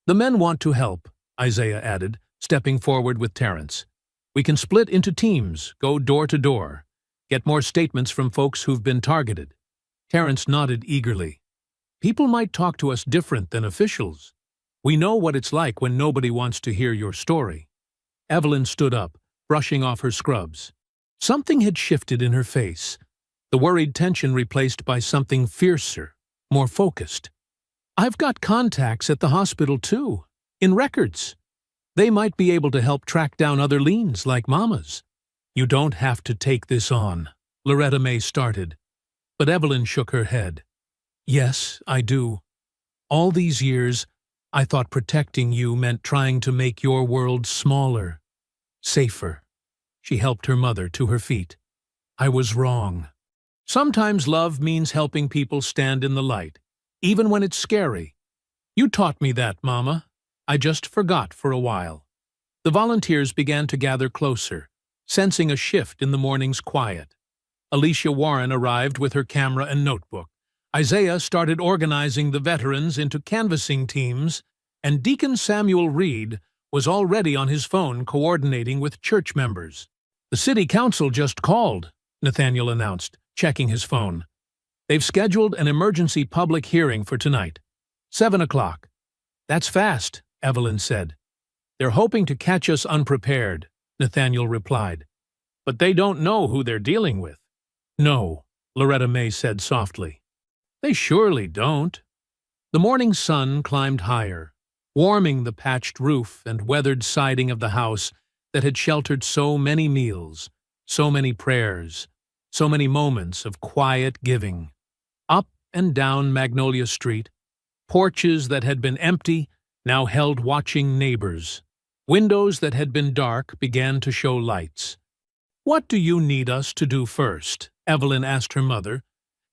"The men want to help," Isaiah added, stepping forward with Terrence. "We can split into teams, go door to door, get more statements from folks who've been targeted." Terrence nodded eagerly. "People might talk to us different than officials. We know what it's like when nobody wants to hear your story." Evelyn stood up, brushing off her scrubs. Something had shifted in her face, the worried tension replaced by something fiercer, more focused. "I've got contacts at the hospital too, in records. They might be able to help track down other liens like Mama's. You don't have to take this on, Loretta May started. But Evelyn shook her head. Yes, I do. All these years, I thought protecting you meant trying to make your world smaller, safer. She helped her mother to her feet. I was wrong. Sometimes love means helping people stand in the light, even when it's scary. You taught me that, Mama. I just forgot for a while. The volunteers began to gather closer, sensing a shift in the morning's quiet. Alicia Warren arrived with her camera and notebook. Isaiah started organizing the veterans into canvassing teams, and Deacon Samuel Reed was already on his phone coordinating with church members. The city council just called, Nathaniel announced, checking his phone. They've scheduled an emergency public hearing for tonight. 7 o'clock. That's fast, Evelyn said. They're hoping to catch us unprepared, Nathaniel replied. But they don't know who they're dealing with. No, Loretta May said softly. They surely don't. The morning sun climbed higher, warming the patched roof and weathered siding of the house that had sheltered so many meals, so many prayers, so many moments of quiet giving. Up and down Magnolia Street, porches that had been empty now held watching neighbors. Windows that had been dark began to show lights. What do you need us to do first? Evelyn asked her mother,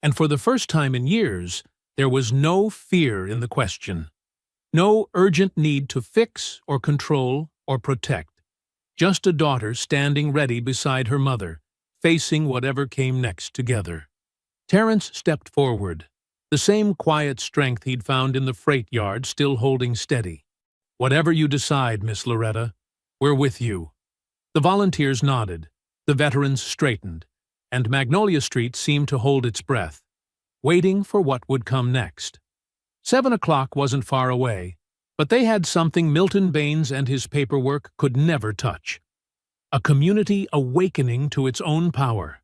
and for the first time in years, there was no fear in the question. No urgent need to fix or control or protect. Just a daughter standing ready beside her mother, facing whatever came next together. Terence stepped forward, the same quiet strength he'd found in the freight yard still holding steady. Whatever you decide, Miss Loretta, we're with you. The volunteers nodded, the veterans straightened, and Magnolia Street seemed to hold its breath, waiting for what would come next. 7 o'clock wasn't far away, but they had something Milton Baines and his paperwork could never touch. A community awakening to its own power,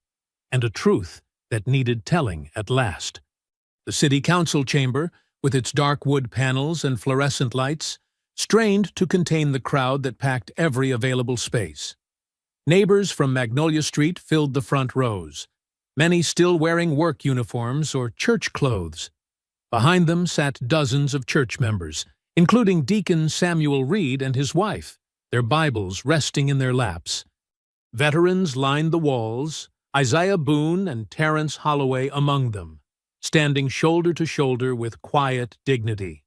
and a truth that needed telling at last. The city council chamber, with its dark wood panels and fluorescent lights, strained to contain the crowd that packed every available space. Neighbors from Magnolia Street filled the front rows, many still wearing work uniforms or church clothes. Behind them sat dozens of church members, including Deacon Samuel Reed and his wife, their Bibles resting in their laps. Veterans lined the walls, Isaiah Boone and Terence Holloway among them, standing shoulder to shoulder with quiet dignity.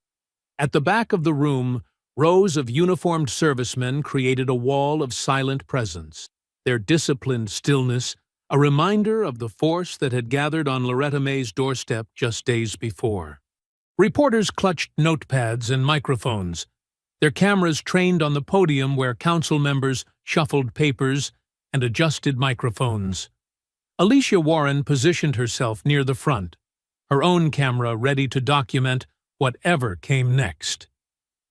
At the back of the room, rows of uniformed servicemen created a wall of silent presence, their disciplined stillness a reminder of the force that had gathered on Loretta May's doorstep just days before. Reporters clutched notepads and microphones, their cameras trained on the podium where council members shuffled papers and adjusted microphones. Alicia Warren positioned herself near the front, her own camera ready to document whatever came next.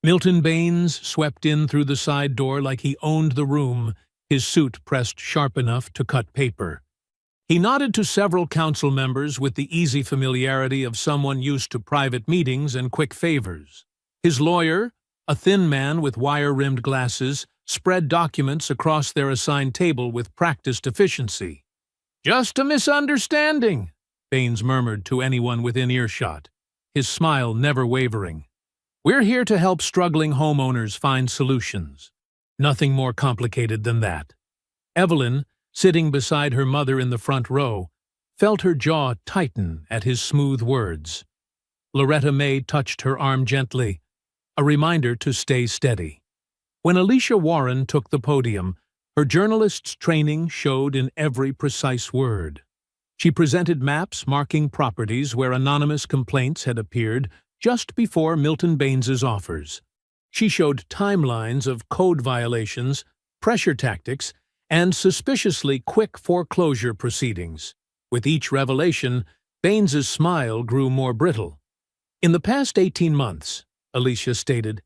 Milton Baines swept in through the side door like he owned the room, his suit pressed sharp enough to cut paper. He nodded to several council members with the easy familiarity of someone used to private meetings and quick favors. His lawyer, a thin man with wire-rimmed glasses, spread documents across their assigned table with practiced efficiency. "Just a misunderstanding," Baines murmured to anyone within earshot, his smile never wavering. "We're here to help struggling homeowners find solutions. Nothing more complicated than that." Evelyn, sitting beside her mother in the front row, felt her jaw tighten at his smooth words. Loretta May touched her arm gently, a reminder to stay steady. When Alicia Warren took the podium, her journalist's training showed in every precise word. She presented maps marking properties where anonymous complaints had appeared just before Milton Baines's offers. She showed timelines of code violations, pressure tactics, and suspiciously quick foreclosure proceedings. With each revelation, Baines's smile grew more brittle. "In the past 18 months," Alicia stated,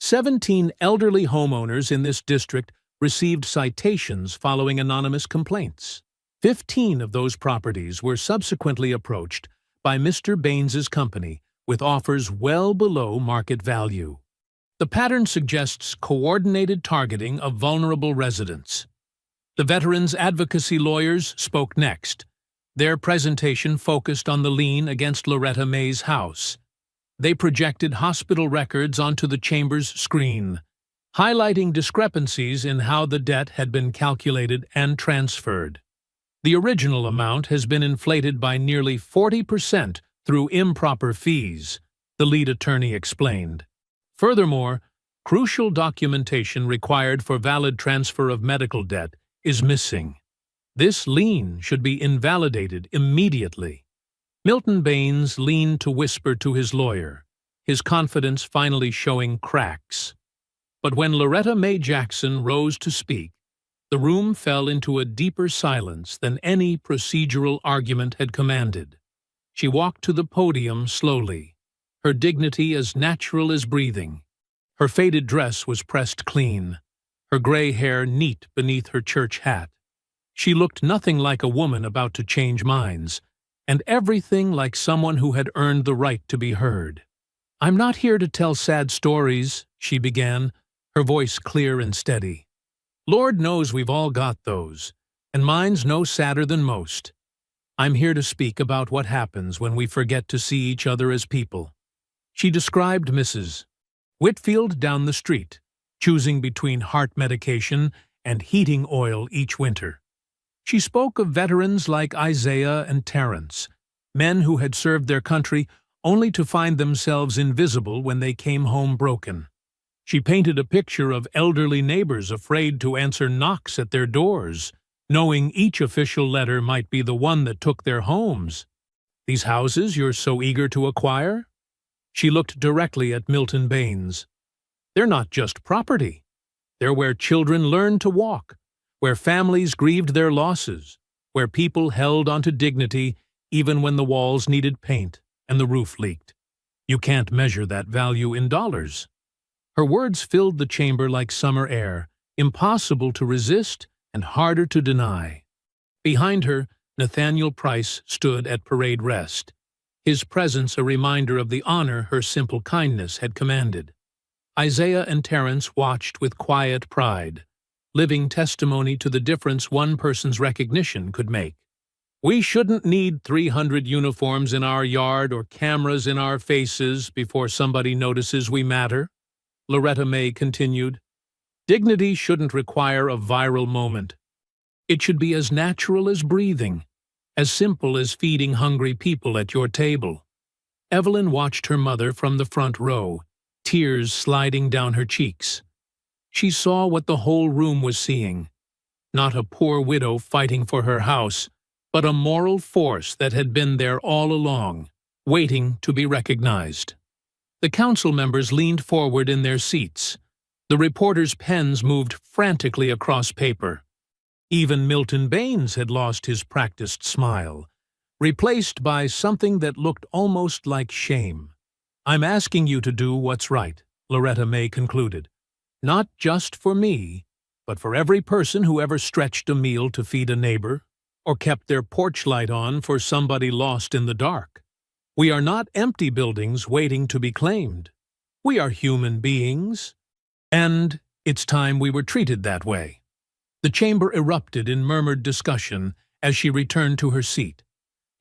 17 elderly homeowners in this district received citations following anonymous complaints. 15 of those properties were subsequently approached by Mr. Baines's company with offers well below market value. The pattern suggests coordinated targeting of vulnerable residents. The veterans' advocacy lawyers spoke next. Their presentation focused on the lien against Loretta May's house. They projected hospital records onto the chamber's screen, highlighting discrepancies in how the debt had been calculated and transferred. The original amount has been inflated by nearly 40% through improper fees, the lead attorney explained. Furthermore, crucial documentation required for valid transfer of medical debt is missing. This lien should be invalidated immediately. Milton Baines leaned to whisper to his lawyer, his confidence finally showing cracks. But when Loretta May Jackson rose to speak, the room fell into a deeper silence than any procedural argument had commanded. She walked to the podium slowly, her dignity as natural as breathing. Her faded dress was pressed clean, her gray hair neat beneath her church hat. She looked nothing like a woman about to change minds, and everything like someone who had earned the right to be heard. "I'm not here to tell sad stories," she began, her voice clear and steady. "Lord knows we've all got those, and mine's no sadder than most. I'm here to speak about what happens when we forget to see each other as people." She described Mrs. Whitfield down the street, choosing between heart medication and heating oil each winter. She spoke of veterans like Isaiah and Terrence, men who had served their country only to find themselves invisible when they came home broken. She painted a picture of elderly neighbors afraid to answer knocks at their doors, knowing each official letter might be the one that took their homes. "These houses you're so eager to acquire?" She looked directly at Milton Baines. "They're not just property. They're where children learned to walk, where families grieved their losses, where people held onto dignity even when the walls needed paint and the roof leaked. You can't measure that value in dollars." Her words filled the chamber like summer air, impossible to resist and harder to deny. Behind her, Nathaniel Price stood at parade rest, his presence a reminder of the honor her simple kindness had commanded. Isaiah and Terrence watched with quiet pride, living testimony to the difference one person's recognition could make. "We shouldn't need 300 uniforms in our yard or cameras in our faces before somebody notices we matter," Loretta May continued. "Dignity shouldn't require a viral moment. It should be as natural as breathing, as simple as feeding hungry people at your table." Evelyn watched her mother from the front row, tears sliding down her cheeks. She saw what the whole room was seeing. Not a poor widow fighting for her house, but a moral force that had been there all along, waiting to be recognized. The council members leaned forward in their seats. The reporters' pens moved frantically across paper. Even Milton Baines had lost his practiced smile, replaced by something that looked almost like shame. "I'm asking you to do what's right," Loretta May concluded. "Not just for me, but for every person who ever stretched a meal to feed a neighbor, or kept their porch light on for somebody lost in the dark. We are not empty buildings waiting to be claimed. We are human beings, and it's time we were treated that way." The chamber erupted in murmured discussion as she returned to her seat.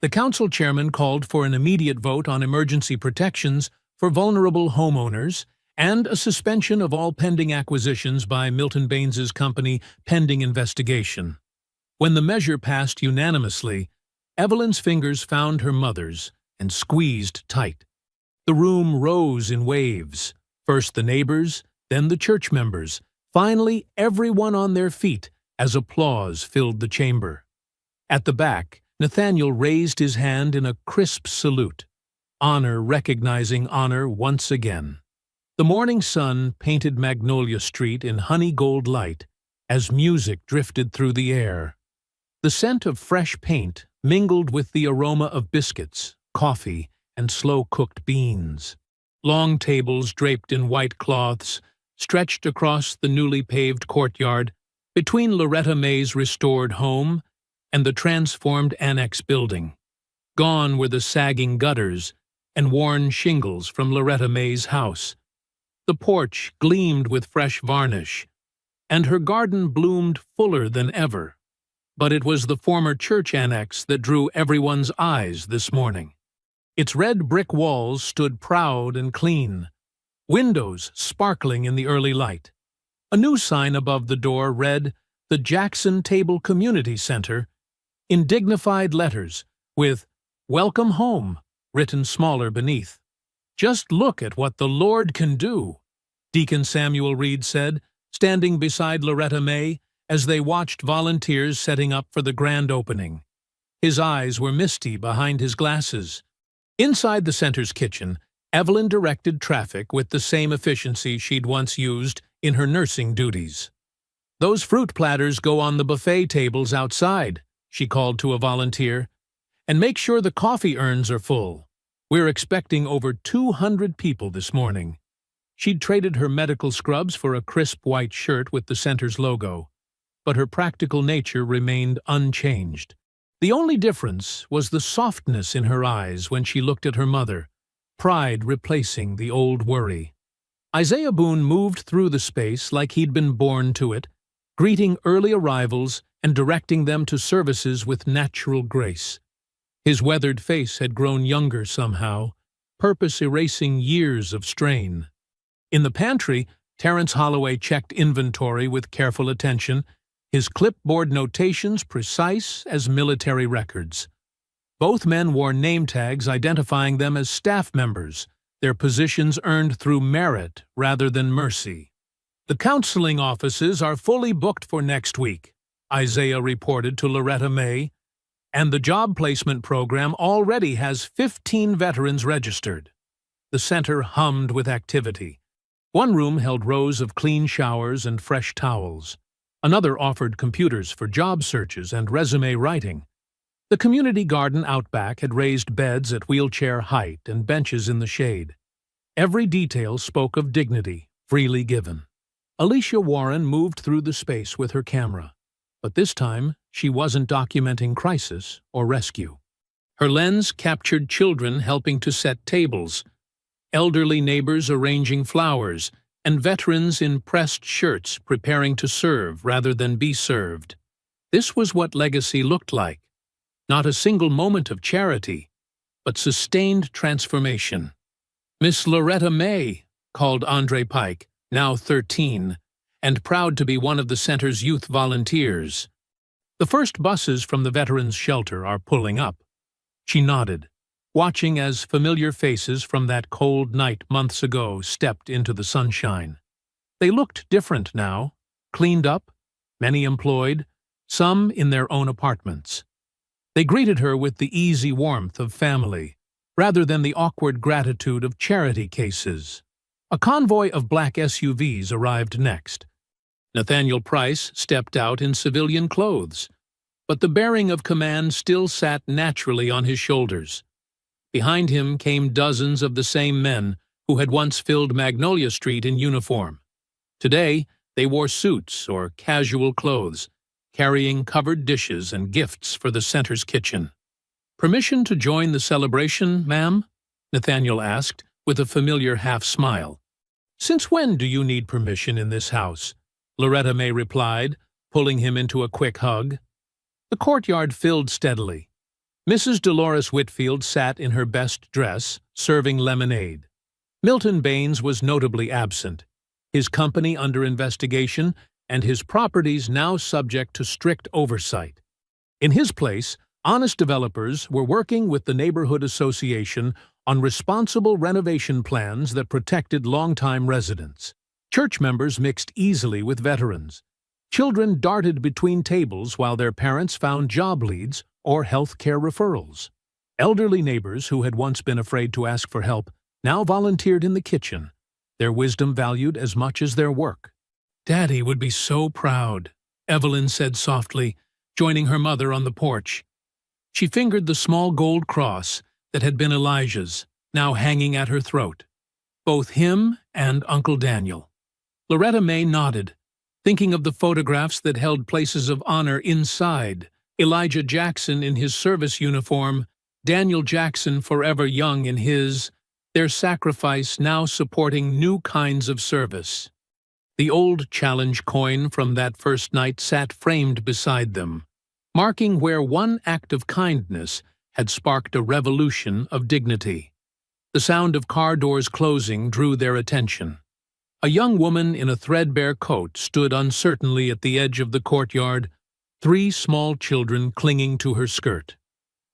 The council chairman called for an immediate vote on emergency protections for vulnerable homeowners and a suspension of all pending acquisitions by Milton Baines's company pending investigation. When the measure passed unanimously, Evelyn's fingers found her mother's and squeezed tight. The room rose in waves, first the neighbors, then the church members, finally everyone on their feet as applause filled the chamber. At the back, Nathaniel raised his hand in a crisp salute, honor recognizing honor once again. The morning sun painted Magnolia Street in honey gold light as music drifted through the air. The scent of fresh paint mingled with the aroma of biscuits, coffee, and slow-cooked beans. Long tables draped in white cloths stretched across the newly paved courtyard between Loretta May's restored home and the transformed annex building. Gone were the sagging gutters and worn shingles from Loretta May's house. The porch gleamed with fresh varnish, and her garden bloomed fuller than ever. But it was the former church annex that drew everyone's eyes this morning. Its red brick walls stood proud and clean, windows sparkling in the early light. A new sign above the door read, "The Jackson Table Community Center," in dignified letters, with "Welcome Home" written smaller beneath. "Just look at what the Lord can do," Deacon Samuel Reed said, standing beside Loretta May as they watched volunteers setting up for the grand opening. His eyes were misty behind his glasses. Inside the center's kitchen, Evelyn directed traffic with the same efficiency she'd once used in her nursing duties. "Those fruit platters go on the buffet tables outside," she called to a volunteer. "And make sure the coffee urns are full. We're expecting over 200 people this morning." She'd traded her medical scrubs for a crisp white shirt with the center's logo, but her practical nature remained unchanged. The only difference was the softness in her eyes when she looked at her mother, pride replacing the old worry. Isaiah Boone moved through the space like he'd been born to it, greeting early arrivals and directing them to services with natural grace. His weathered face had grown younger somehow, purpose erasing years of strain. In the pantry, Terence Holloway checked inventory with careful attention, his clipboard notations precise as military records. Both men wore name tags identifying them as staff members, their positions earned through merit rather than mercy. "The counseling offices are fully booked for next week," Isaiah reported to Loretta May, "and the job placement program already has 15 veterans registered." The center hummed with activity. One room held rows of clean showers and fresh towels. Another offered computers for job searches and resume writing. The community garden out back had raised beds at wheelchair height and benches in the shade. Every detail spoke of dignity, freely given. Alicia Warren moved through the space with her camera, but this time she wasn't documenting crisis or rescue. Her lens captured children helping to set tables, elderly neighbors arranging flowers, and veterans in pressed shirts preparing to serve rather than be served. This was what legacy looked like. Not a single moment of charity, but sustained transformation. "Miss Loretta May," called Andre Pike, now 13, and proud to be one of the center's youth volunteers. "The first buses from the veterans' shelter are pulling up." She nodded, watching as familiar faces from that cold night months ago stepped into the sunshine. They looked different now, cleaned up, many employed, some in their own apartments. They greeted her with the easy warmth of family, rather than the awkward gratitude of charity cases. A convoy of black SUVs arrived next. Nathaniel Price stepped out in civilian clothes, but the bearing of command still sat naturally on his shoulders. Behind him came dozens of the same men who had once filled Magnolia Street in uniform. Today, they wore suits or casual clothes, carrying covered dishes and gifts for the center's kitchen. "Permission to join the celebration, ma'am?" Nathaniel asked, with a familiar half-smile. "Since when do you need permission in this house?" Loretta May replied, pulling him into a quick hug. The courtyard filled steadily. Mrs. Dolores Whitfield sat in her best dress, serving lemonade. Milton Baines was notably absent, his company under investigation and his properties now subject to strict oversight. In his place, honest developers were working with the neighborhood association on responsible renovation plans that protected longtime residents. Church members mixed easily with veterans. Children darted between tables while their parents found job leads or health care referrals. Elderly neighbors who had once been afraid to ask for help now volunteered in the kitchen, their wisdom valued as much as their work. "Daddy would be so proud," Evelyn said softly, joining her mother on the porch. She fingered the small gold cross that had been Elijah's, now hanging at her throat. Both him and Uncle Daniel. Loretta May nodded, thinking of the photographs that held places of honor inside. Elijah Jackson in his service uniform, Daniel Jackson forever young in his. their sacrifice now supporting new kinds of service. The old challenge coin from that first night sat framed beside them, marking where one act of kindness had sparked a revolution of dignity. The sound of car doors closing drew their attention. A young woman in a threadbare coat stood uncertainly at the edge of the courtyard, 3 small children clinging to her skirt.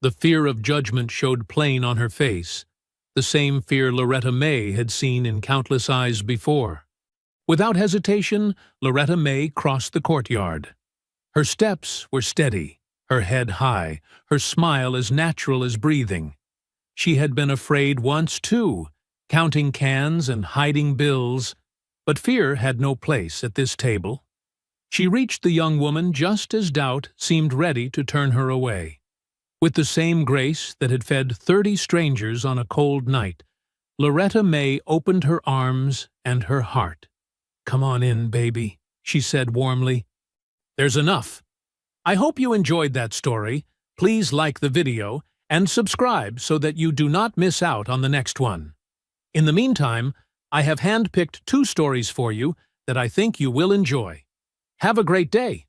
The fear of judgment showed plain on her face, the same fear Loretta May had seen in countless eyes before. Without hesitation, Loretta May crossed the courtyard. Her steps were steady, her head high, her smile as natural as breathing. She had been afraid once, too, counting cans and hiding bills, but fear had no place at this table. She reached the young woman just as doubt seemed ready to turn her away. With the same grace that had fed 30 strangers on a cold night, Loretta May opened her arms and her heart. "Come on in, baby," she said warmly. There's enough. I hope you enjoyed that story. Please like the video and subscribe so that you do not miss out on the next one. In the meantime, I have handpicked 2 stories for you that I think you will enjoy. Have a great day.